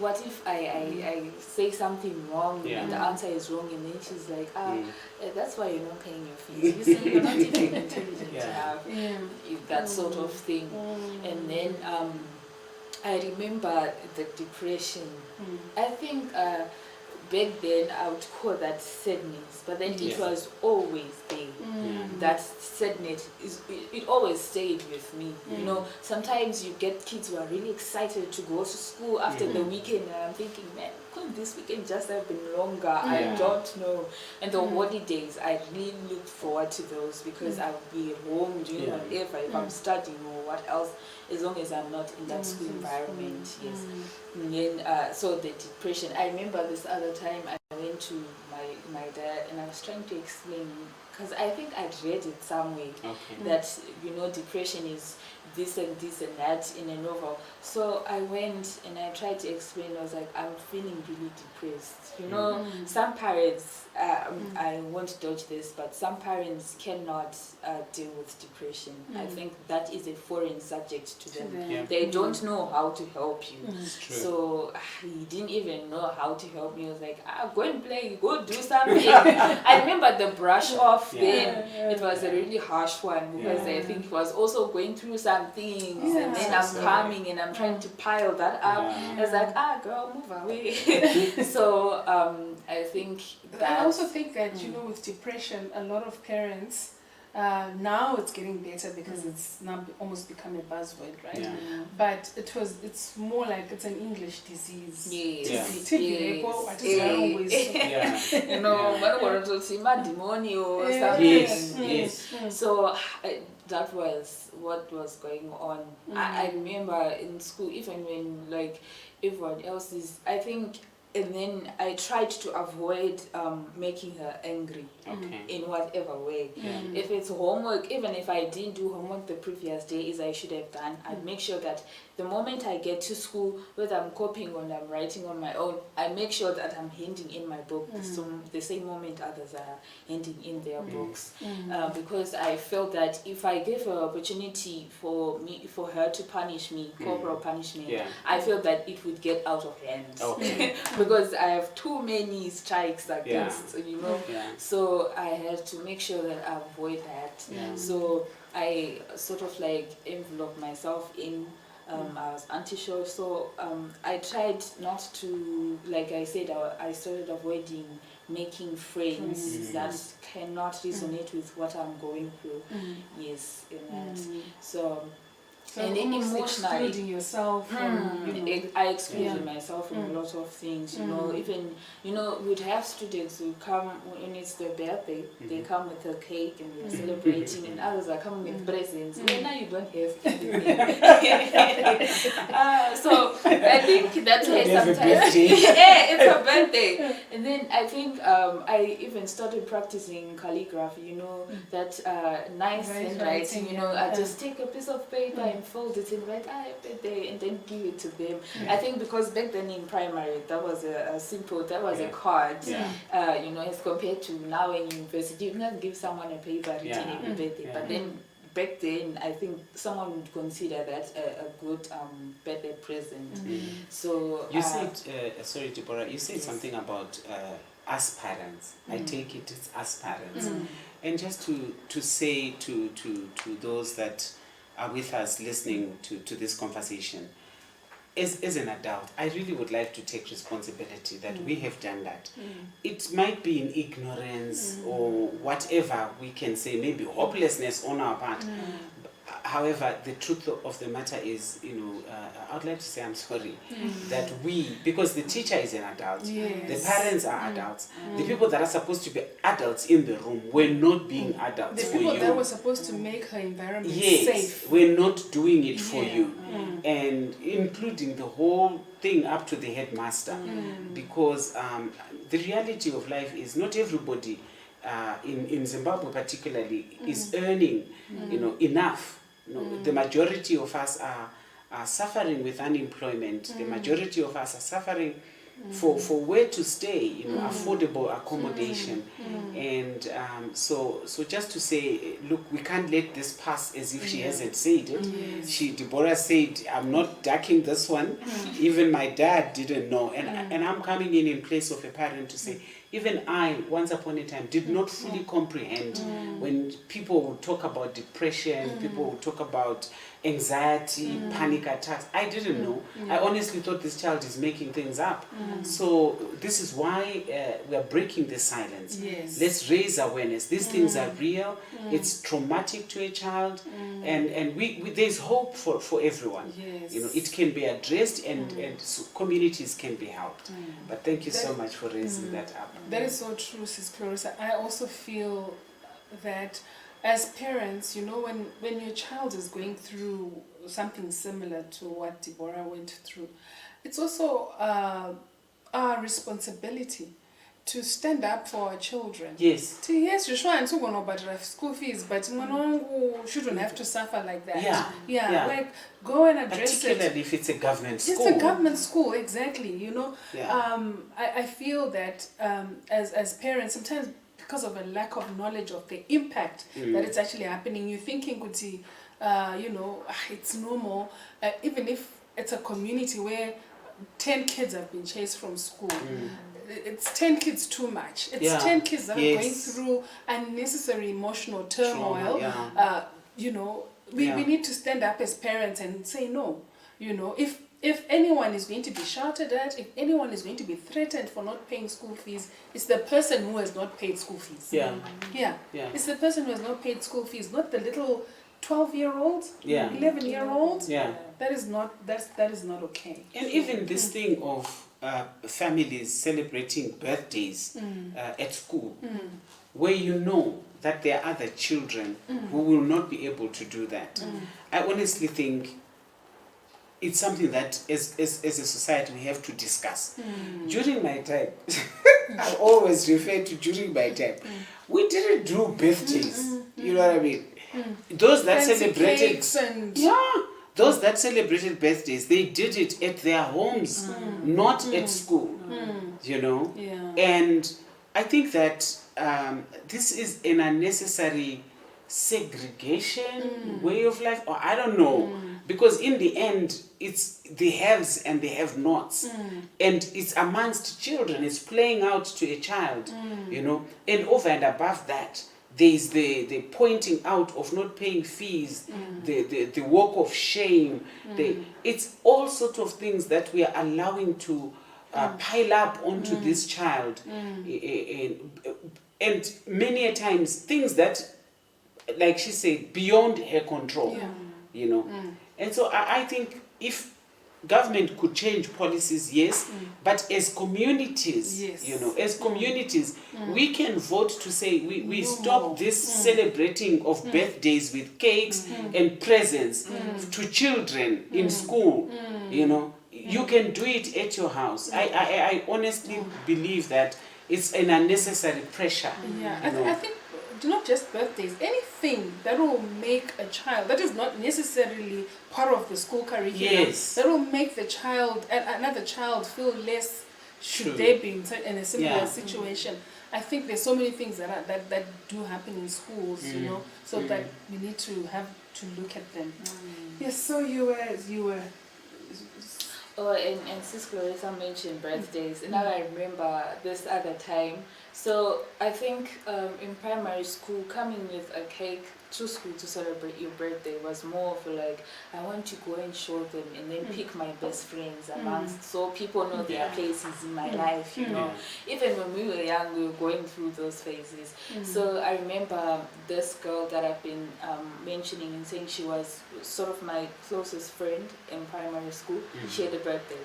What if I say something wrong and the answer is wrong, and then she's like, that's why you're not paying your fees. You say you're not even intelligent enough. That sort of thing. And then I remember the depression. I think back then I would call that sadness, but then it was always there. That sadness it always stayed with me. You know, sometimes you get kids who are really excited to go to school after the weekend, and I'm thinking, man, couldn't this weekend just have been longer? I don't know. And the holidays, I really looked forward to those because I would be home doing whatever, if I'm studying or what else, as long as I'm not in that school environment. Yes. And then, so the depression. I remember this other time I went to my dad and I was trying to explain, because I think I'd read it somewhere that, you know, depression is this and that in a novel. So I went and I tried to explain. I was like, I'm feeling really depressed. You know, some parents, I won't dodge this, but some parents cannot deal with depression. I think that is a foreign subject to them. They don't know how to help you. So he didn't even know how to help me. He was like, go and play, go do something. I remember the brush off then. It was a really harsh one because I think he was also going through some things, and then I'm coming and I'm trying to pile that up. I was like, girl, move away. So I think that... I also think that, you know, with depression, a lot of parents, now it's getting better because it's now almost become a buzzword, right? But it's more like it's an English disease. You know, or something. So that was what was going on. I remember in school, even when like everyone else is, I think. And then I tried to avoid making her angry in whatever way. If it's homework, even if I didn't do homework the previous day as I should have done, I'd make sure that the moment I get to school, whether I'm copying or I'm writing on my own, I make sure that I'm handing in my book the same moment others are handing in their books. Because I felt that if I gave her opportunity for her to punish me, corporal punishment, I felt that it would get out of hand. Because I have too many strikes against, you know. So I had to make sure that I avoid that. So I sort of like enveloped myself in. I was antisocial, so I tried not to, like I said, I started avoiding making friends that cannot resonate with what I'm going through. Yes, in that. So and then emotionally, excluding yourself from, you know, I excluded myself from a lot of things. You know, even we'd have students who come when it's their birthday. They come with a cake and we're celebrating, and others are coming with presents. Well, now you don't have anything. So I think that's why sometimes it's a birthday. And then I think I even started practicing calligraphy, you know, that nice handwriting, you know, I just take a piece of paper and fold it and write, birthday, and then give it to them. I think because back then in primary, that was a simple, that was a card, you know, as compared to now in university, you can give someone a paper written every birthday, but then back then, I think someone would consider that a good birthday present. So you said, sorry, Deborah, you said something about us parents. I take it's us parents, and just to say to those that are with us listening to this conversation, as an adult, I really would like to take responsibility that we have done that. It might be in ignorance or whatever we can say, maybe hopelessness on our part. However, the truth of the matter is, you know, I would like to say I'm sorry that we, because the teacher is an adult, the parents are adults, the people that are supposed to be adults in the room were not being adults The for people you. that were supposed to make her environment safe. We're not doing it for you, and including the whole thing up to the headmaster, because the reality of life is not everybody in Zimbabwe particularly is earning you know, enough. You know, the majority of us are suffering with unemployment. The majority of us are suffering for where to stay, you know, affordable accommodation. And so just to say, look, we can't let this pass as if she hasn't said it. Deborah said, I'm not ducking this one. Even my dad didn't know. And I'm coming in place of a parent to say, even I, once upon a time, did not fully comprehend when people would talk about depression, people would talk about anxiety, panic attacks. I didn't know. I honestly thought this child is making things up. So this is why we are breaking the silence. Let's raise awareness. These things are real. It's traumatic to a child, and we there's hope for everyone. You know, it can be addressed, and communities can be helped. But thank you so much for raising that up. That is so true, Sis Clarissa. I also feel that as parents, you know, when your child is going through something similar to what Deborah went through, it's also our responsibility to stand up for our children. Yes. Yes, you're trying to go about school fees, but shouldn't have to suffer like that. Like go and address it. Particularly if it's a government school. It's a government school, exactly. You know, Yeah. I feel that as parents, sometimes because of a lack of knowledge of the impact that it's actually happening, you're thinking, you know, it's normal. Even if it's a community where 10 kids have been chased from school. It's 10 kids too much. It's 10 kids that are going through unnecessary emotional turmoil. You know, we need to stand up as parents and say no. You know, if anyone is going to be shouted at, if anyone is going to be threatened for not paying school fees, it's the person who has not paid school fees. It's the person who has not paid school fees, not the little 12-year-old, 11-year-old. That is not okay. And even this thing of families celebrating birthdays at school, where you know that there are other children who will not be able to do that. I honestly think it's something that as a society we have to discuss. During my time, I always refer to during my time, we didn't do birthdays. You know what I mean? Those that celebrated those that celebrated birthdays, they did it at their homes, not at school. You know? And I think that this is an unnecessary segregation way of life, or I don't know, because in the end it's the haves and the have-nots, and it's amongst children. It's playing out to a child, you know, and over and above that, there's the pointing out of not paying fees, the walk of shame. It's all sorts of things that we are allowing to pile up onto this child, and many a times things that, like she said, beyond her control, you know. And so I think if government could change policies, yes, but as communities, you know, as communities, we can vote to say we stop this celebrating of birthdays with cakes and presents to children in school, you know. You can do it at your house. I honestly believe that it's an unnecessary pressure. Yeah, You know. I think not just birthdays, anything that will make a child, that is not necessarily part of the school curriculum, Yes. that will make the child, another child feel less should True. they be in a similar Yeah. situation. I think there's so many things that do happen in schools, you know, so that we need to have to look at them. Yes, so you were Oh, and Sis Clarissa mentioned birthdays, and now I remember this other time. So I think in primary school, coming with a cake to school to celebrate your birthday was more of like, I want to go and show them and then pick my best friends amongst, so people know their places in my life, you know. Even when we were young, we were going through those phases. So I remember this girl that I've been mentioning and saying she was sort of my closest friend in primary school. She had a birthday.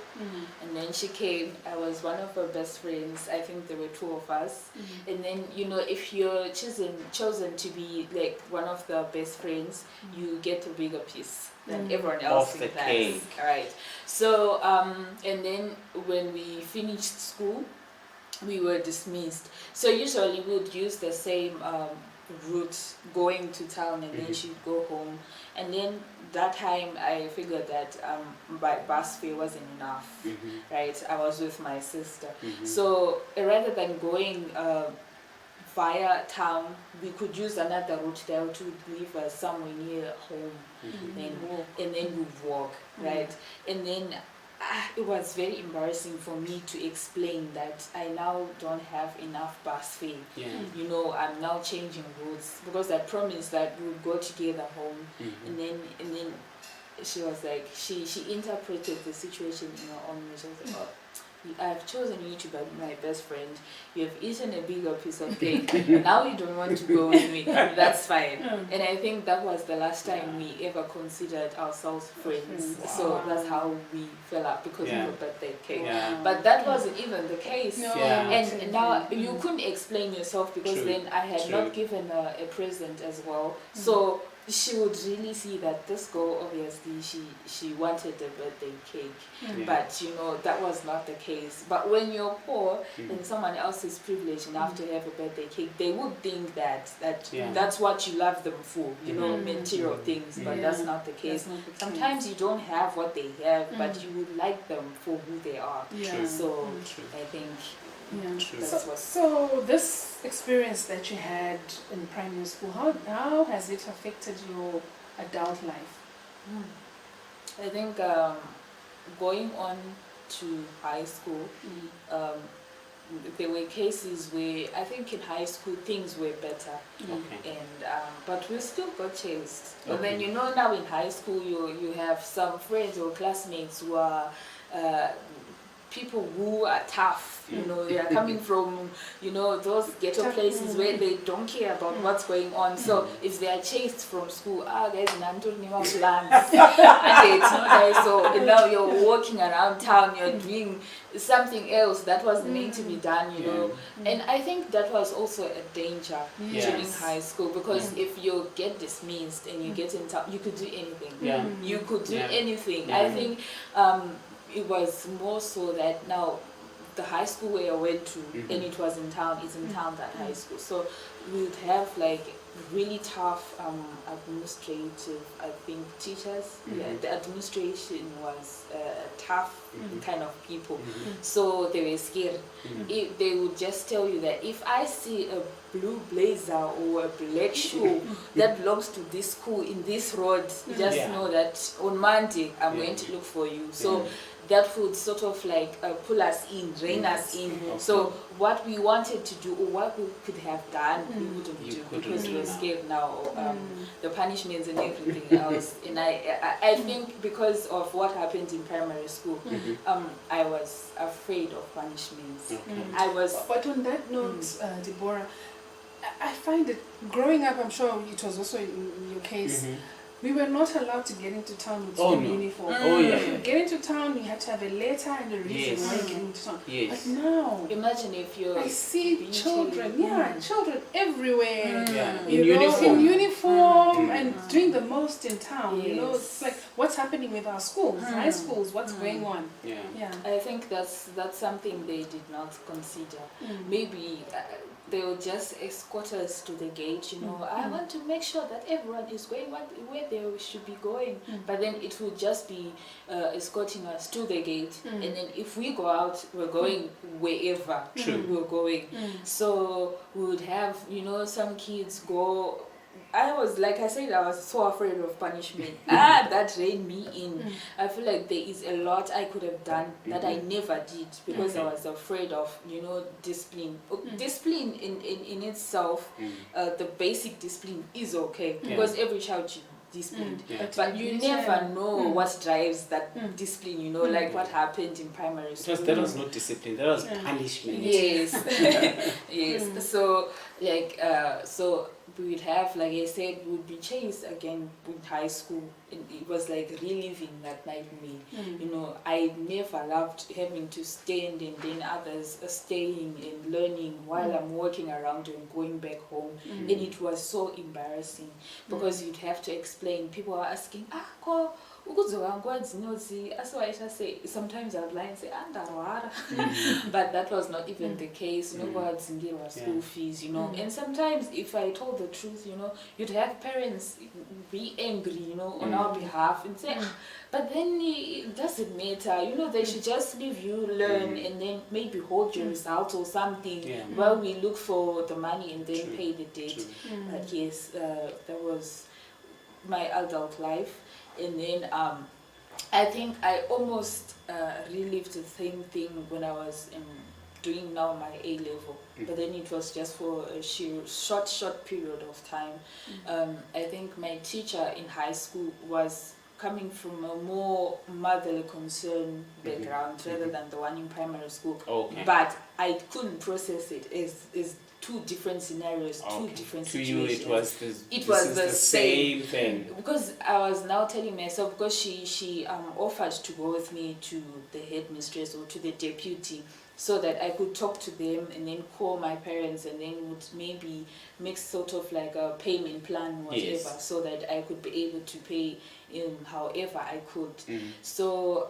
And then she came. I was one of her best friends. I think there were two of us. And then, you know, if you're chosen to be like one of the best friends, you get a bigger piece than everyone else Of the in class. cake. Right. So, and then when we finished school, we were dismissed. So usually we would use the same route going to town, and then she'd go home. And then that time I figured that my bus fare wasn't enough, right? I was with my sister. So rather than going via town, we could use another route that would leave us somewhere near home, and then we walk, right? And then it was very embarrassing for me to explain that I now don't have enough bus fare. You know, I'm now changing routes because I promised that we would go together home. And then she was like, she interpreted the situation in her own way. She was like, oh, I've chosen you to be my best friend. You have eaten a bigger piece of cake. Now you don't want to go with me. That's fine. And I think that was the last time we ever considered ourselves friends. So that's how we fell out, because of the birthday cake. But that wasn't even the case. And now you couldn't explain yourself, because then I had not given her a present as well. So she would really see that this girl, obviously she wanted a birthday cake, but you know that was not the case. But when you're poor and someone else is privileged enough to have a birthday cake, they would think that that's what you love them for, you know, material things. But that's not the case. Sometimes you don't have what they have, but you would like them for who they are. So I think So this experience that you had in primary school, how has it affected your adult life? I think going on to high school, there were cases where I think in high school things were better, and but we still got chased. But then, you know, now in high school you have some friends or classmates who are people who are tough, you know, they are coming from, you know, those ghetto places where they don't care about what's going on. So if they are chased from school, guys, plans. So now you're walking around town, you're doing something else that was meant to be done, you know. And I think that was also a danger during high school, because if you get dismissed and you get in town, you could do anything. You could do anything. I think it was more so that now the high school where I went to, and it was in town, is in town, that high school. So we would have like really tough administrative, I think, teachers. The administration was tough kind of people. So they were scared. They would just tell you that if I see a blue blazer or a black shoe that belongs to this school in this road, just know that on Monday I'm going to look for you. So that would sort of like pull us in, rein us in. So what we wanted to do, or what we could have done, we wouldn't do, because we were scared now, the punishments and everything else. And I think because of what happened in primary school, I was afraid of punishments. I was. But on that note, Deborah, I find it, growing up, I'm sure it was also in your case, we were not allowed to get into town with Oh, school no. uniform. Oh, yeah. If you get into town, you had to have a letter and a reason Yes. why you're getting into town. Yes. But now, Imagine if you're I see being children, chased. children everywhere. Yeah. You In know, uniform. in uniform Mm. and doing the most in town. You know, Yes. it's like what's happening with our schools, high schools, what's going on. Yeah. Yeah. I think that's something they did not consider. Mm. Maybe they will just escort us to the gate, you know. I want to make sure that everyone is going where they should be going. But then it would just be escorting us to the gate. And then if we go out, we're going wherever True. we're going. So we would have, you know, some kids go. I was, like I said, I was so afraid of punishment. That reined me in. I feel like there is a lot I could have done that I never did because I was afraid of, you know, discipline. Discipline in itself, the basic discipline is okay because every child should be disciplined. But you never know what drives that discipline, you know, like what happened in primary school. That was not discipline, that was punishment. Yes. Yes. So, like, so we would have, like I said, we would be chased again in high school. It was like reliving that nightmare. You know, I never loved having to stand and then others staying and learning while I'm walking around and going back home. And it was so embarrassing because you'd have to explain. People are asking, sometimes I'd lie and say, but that was not even the case. School fees, you know. And sometimes if I told the truth, you know, you'd have parents be angry, you know, on our behalf and say, but then it doesn't matter, you know, they should just leave you learn and then maybe hold your results or something while we look for the money and then pay the debt. But yes, that was my adult life. And then I think I almost relived the same thing when I was doing now my A level, but then it was just for a short period of time. I think my teacher in high school was coming from a more motherly concern background rather than the one in primary school. But I couldn't process it as two different scenarios, two different situations. To you, it was the same thing. Because I was now telling myself, because she offered to go with me to the headmistress or to the deputy, so that I could talk to them and then call my parents and then would maybe make sort of like a payment plan, whatever, so that I could be able to pay however I could. So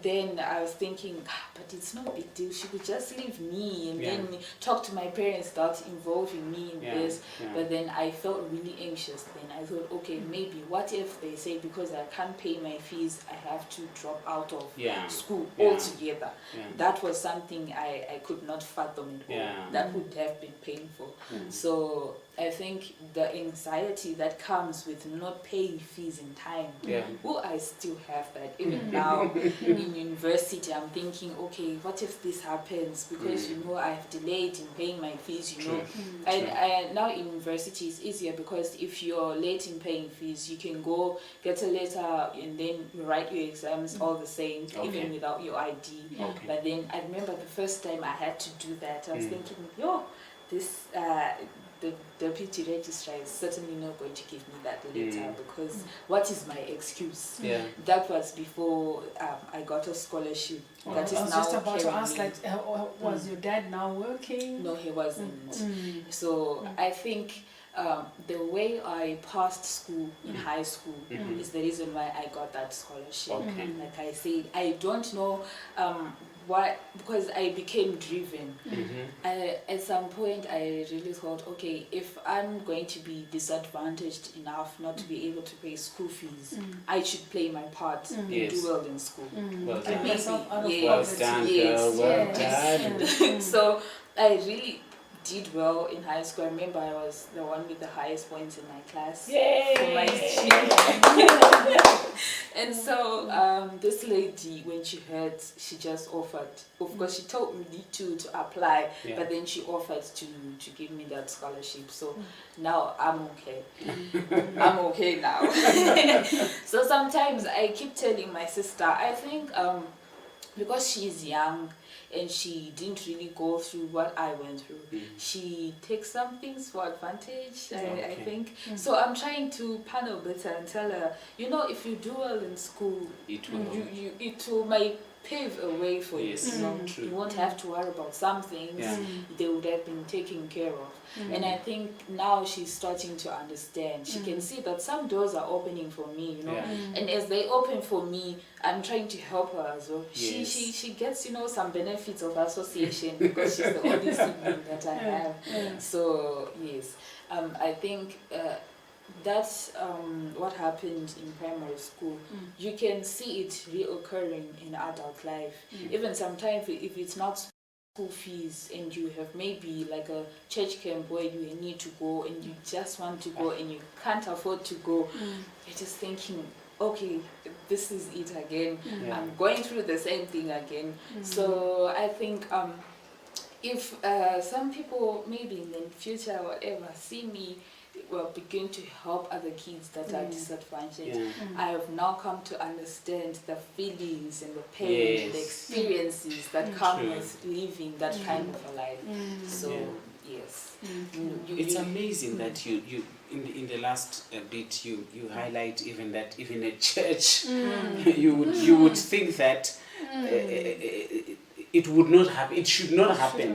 then I was thinking, but it's no big deal. She could just leave me and then talk to my parents, start involving me in this. But then I felt really anxious. Then I thought, okay, maybe what if they say because I can't pay my fees, I have to drop out of school altogether. That was something I could not fathom at all. That would have been painful. So I think the anxiety that comes with not paying fees in time, I still have that. Even now in university, I'm thinking, okay, what if this happens? Because, you know, I've delayed in paying my fees, you know. And now in university, it's easier because if you're late in paying fees, you can go get a letter and then write your exams all the same, even without your ID. But then I remember the first time I had to do that, I was thinking, this... the deputy registrar is certainly not going to give me that letter because what is my excuse? That was before I got a scholarship. That is I was now just about to ask, me. like, was your dad now working? No, he wasn't. So I think the way I passed school in high school is the reason why I got that scholarship. Like I said, I don't know why, because I became driven. At some point I really thought, okay, if I'm going to be disadvantaged enough not to be able to pay school fees, I should play my part and do well in school. Well done. Well done, girl. Well done. So I really did well in high school. I remember I was the one with the highest points in my class. Yay! For my stream. And so this lady, when she heard, she just offered. Of course, she told me to apply, but then she offered to give me that scholarship. So now I'm okay. I'm okay now. So sometimes I keep telling my sister, I think because she's young and she didn't really go through what I went through. She takes some things for advantage, I think. So I'm trying to panel better and tell her, you know, if you do well in school, it will might pave a way for you. You know, you won't have to worry about some things. They would have been taken care of. And I think now she's starting to understand. She can see that some doors are opening for me, you know. And as they open for me, I'm trying to help her as well. She gets, you know, some benefits of association because she's the only sibling that I have. So yes, I think that's what happened in primary school. You can see it reoccurring in adult life. Even sometimes if it's not school fees and you have maybe like a church camp where you need to go and you just want to go and you can't afford to go, you're just thinking, okay, this is it again. I'm going through the same thing again. So I think if some people maybe in the future or whatever see me begin to help other kids that are disadvantaged, I have now come to understand the feelings and the pain and the experiences that come with living that kind of a life. So yes, it's amazing that you in the last bit you highlight even that even at church you would think that it would not happen. It should not happen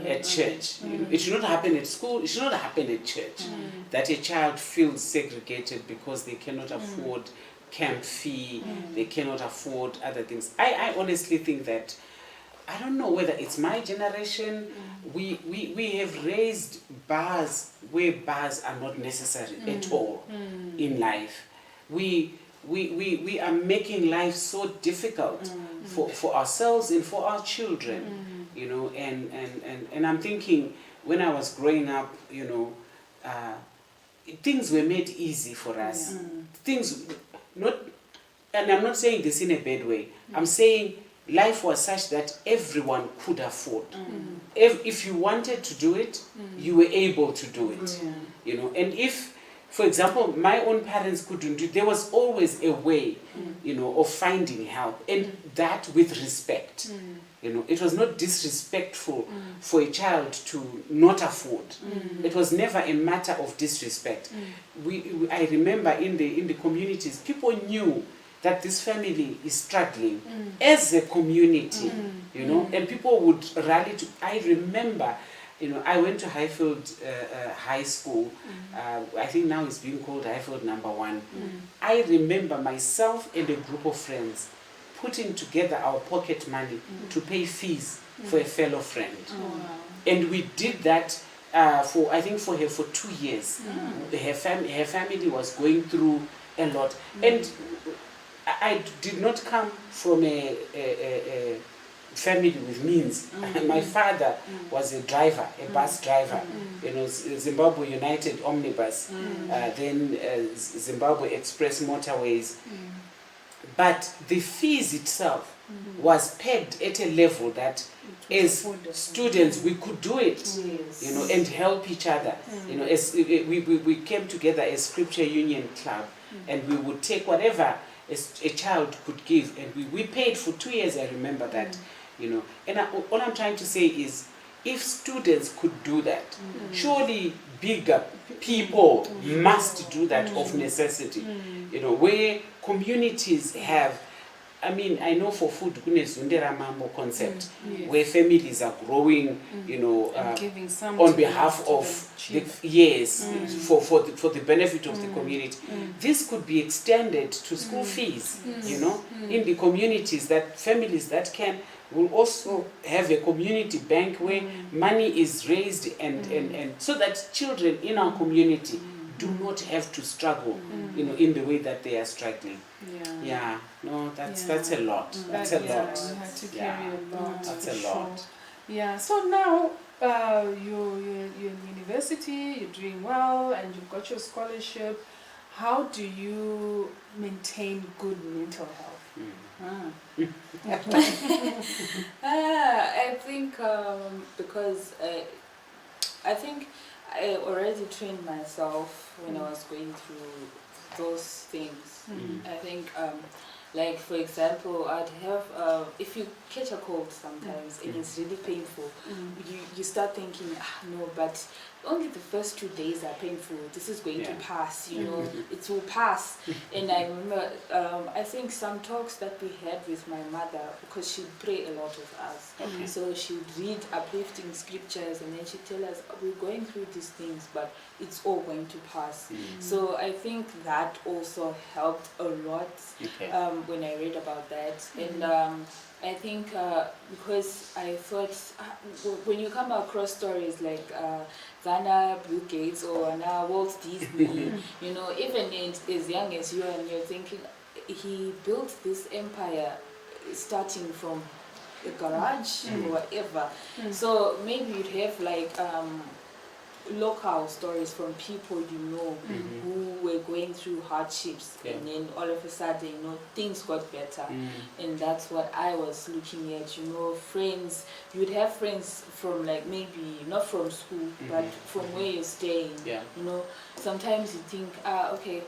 at church. You know, it should not happen at school. It should not happen at church. That a child feels segregated because they cannot afford camp fee. They cannot afford other things. I honestly think that, I don't know whether it's my generation, we have raised bars where bars are not necessary at all in life. We are making life so difficult for ourselves and for our children, you know, and I'm thinking when I was growing up, you know, things were made easy for us. Things not, and I'm not saying this in a bad way. I'm saying life was such that everyone could afford. If you wanted to do it, you were able to do it, you know, and if, for example, my own parents couldn't do it, there was always a way, you know, of finding help, and that with respect. You know, it was not disrespectful for a child to not afford. It was never a matter of disrespect. I remember in the communities, people knew that this family is struggling as a community, you know, and people would rally to. I remember, you know, I went to Highfield High School. I think now it's being called Highfield Number 1. I remember myself and a group of friends putting together our pocket money to pay fees for a fellow friend. And we did that for 2 years. Her family was going through a lot. And I did not come from a family with means. My father was a driver, a bus driver, you know, Zimbabwe United Omnibus, then Zimbabwe Express Motorways. But the fees itself was pegged at a level that as students we could do it, you know, and help each other. You know, as we came together as Scripture Union Club, and we would take whatever a child could give, and we paid for 2 years. I remember that, you know. And all I'm trying to say is, if students could do that, surely bigger people must do that of necessity. You know, where communities have, I mean, I know for food, Zundera Mambo concept, where families are growing, you know, giving some on behalf of for the benefit of the community. This could be extended to school fees, you know, in the communities, that families that can will also have a community bank where money is raised and so that children in our community do not have to struggle, you know, in the way that they are struggling. That's a lot. That's a lot. You have to carry a lot. That's for a lot. Sure. Yeah. So now you're in university. You're doing well, and you've got your scholarship. How do you maintain good mental health? I think because I think I already trained myself when I was going through those things. I think Like, for example, I'd have, if you catch a cold sometimes and it's really painful, you start thinking, no, but only the first 2 days are painful. This is going to pass, you know, it will pass. And I remember, I think some talks that we had with my mother, because she'd pray a lot with us. So she would read uplifting scriptures and then she'd tell us, we're going through these things, but it's all going to pass. So I think that also helped a lot when I read about that. And I think because I thought, when you come across stories like Ghana, Bill Gates, or Ghana, Walt Disney, you know, even as young as you are, and you're thinking, he built this empire starting from a garage or whatever. So maybe you'd have like local stories from people you know who were going through hardships, and then all of a sudden, you know, things got better. And that's what I was looking at, you know, friends. You'd have friends from, like, maybe not from school, but from where you're staying. You know, sometimes you think, okay,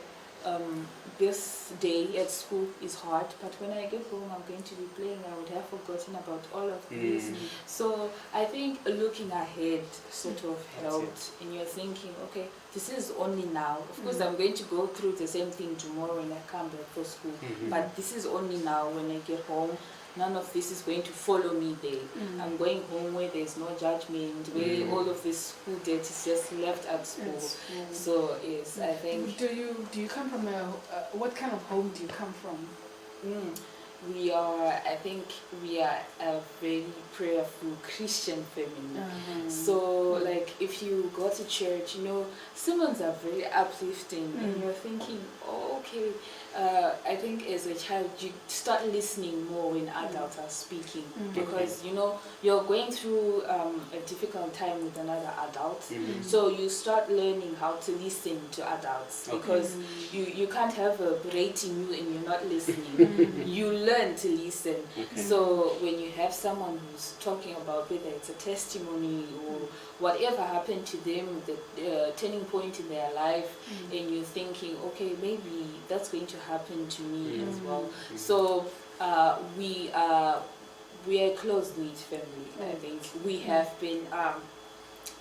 this day at school is hard, but when I get home I'm going to be playing. I would have forgotten about all of this. So I think looking ahead sort of helped, and you're thinking, okay, this is only now. Of course I'm going to go through the same thing tomorrow when I come back for school, but this is only now. When I get home, none of this is going to follow me there. I'm going home where there's no judgment, where all of this school debt is just left at school. So yes, I think. Do you come from what kind of home do you come from? I think we are a very prayerful Christian family. So, like, if you go to church, you know, sermons are very uplifting, and you're thinking, oh, okay. I think as a child you start listening more when adults are speaking, because you know you're going through a difficult time with another adult, so you start learning how to listen to adults, because you can't have a berating you and you're not listening. You learn to listen. So when you have someone who's talking about whether it's a testimony or whatever happened to them, the turning point in their life, and you're thinking, okay, maybe that's going to happen to me as well. So we are a close-knit family. I think we have been.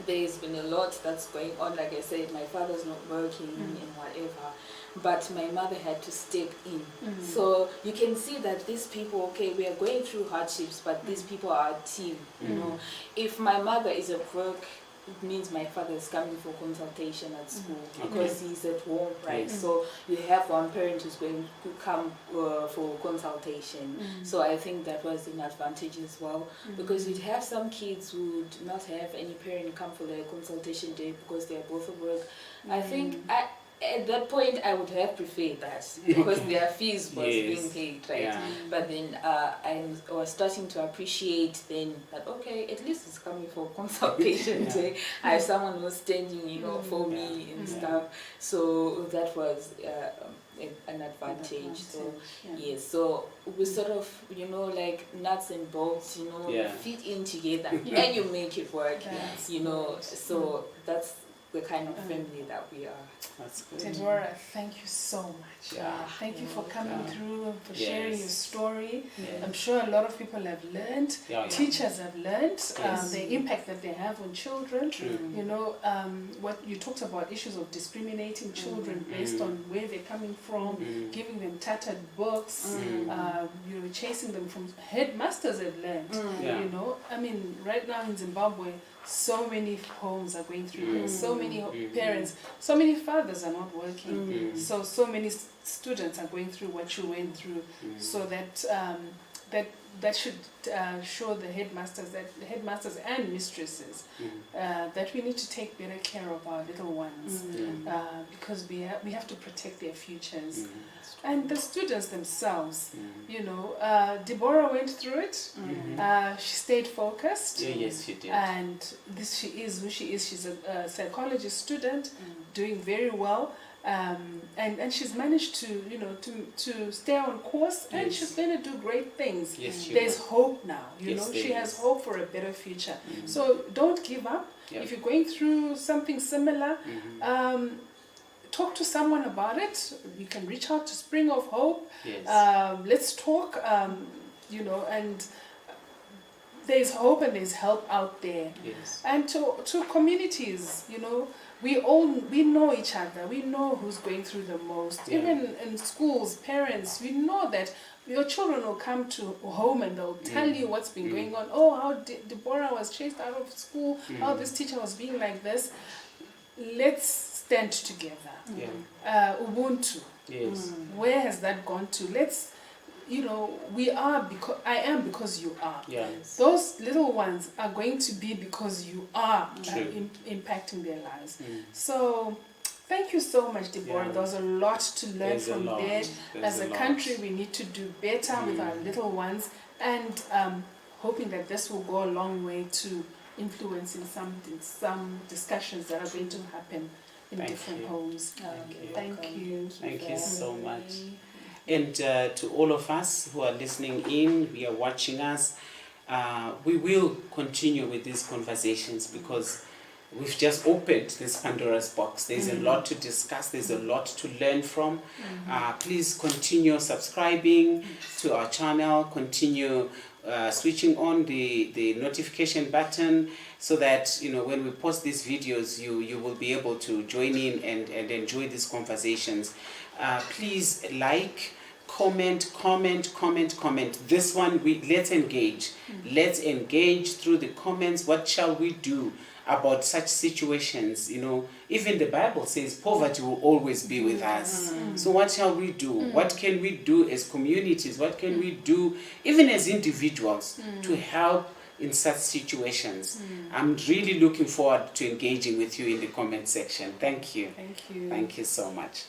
There's been a lot that's going on. Like I said, my father's not working and whatever, but my mother had to step in. So you can see that these people, okay, we are going through hardships, but these people are a team. You know, if my mother is at work, it means my father is coming for consultation at school, because he's at home, right? So you have one parent who's going to come for consultation. So I think that was an advantage as well, because you'd have some kids who would not have any parent come for their consultation day because they're both at work. I think at that point I would have preferred that, because their fees was being paid, right? But then I was starting to appreciate then that, okay, at least it's coming for consultation day. I have someone who's standing, you know, for me and stuff. So that was an advantage. So yes, so we sort of, you know, like nuts and bolts, you know, fit in together and you make it work. You know, so that's the kind of family that we are. That's good. Deborah, thank you so much. Thank you for coming through, for sharing your story. I'm sure a lot of people have learned, teachers have learned the impact that they have on children. You know, what you talked about, issues of discriminating children based on where they're coming from, giving them tattered books, you know, chasing them from headmasters have learned. You know, I mean, right now in Zimbabwe, so many homes are going through this. So many parents, so many fathers are not working. So many students are going through what you went through. So that that should show the headmasters and mistresses that we need to take better care of our little ones, because we have to protect their futures. And the students themselves, you know, Deborah went through it. She stayed focused. Yes, she did. And she is who she is. She's a psychology student, doing very well. And she's managed to, you know, to stay on course, and she's going to do great things. There's hope now, you know. She has hope for a better future. So don't give up. If you're going through something similar, talk to someone about it. You can reach out to Spring of Hope. Yes. Let's talk, you know, and there's hope and there's help out there. Yes. And to communities, you know, we know each other. We know who's going through the most. Yeah. Even in schools, parents, we know that your children will come to home and they'll tell you what's been going on. Oh, how Deborah was chased out of school. How this teacher was being like this. Let's stand together. Yeah. Ubuntu. Yes. Where has that gone to? Let's, you know, we are because I am because you are. Yeah. Those little ones are going to be because you are impacting their lives. So thank you so much, Deborah. Yeah. There was a lot to learn There's from a lot. there. There's As a a lot. country, we need to do better with our little ones, and hoping that this will go a long way to influencing some discussions that are going to happen in Thank different you. homes. Thank you. Thank you so much. And to all of us who are listening in, we are watching us, we will continue with these conversations because we've just opened this Pandora's box. There's a lot to discuss. There's a lot to learn from. Please continue subscribing to our channel. Continue switching on the notification button so that, you know, when we post these videos, you will be able to join in and enjoy these conversations. Please like, comment. This one, let's engage. Let's engage through the comments. What shall we do about such situations? You know, even the Bible says poverty will always be with us. So what shall we do? What can we do as communities? What can we do even as individuals to help in such situations? I'm really looking forward to engaging with you in the comment section. Thank you. Thank you. Thank you so much.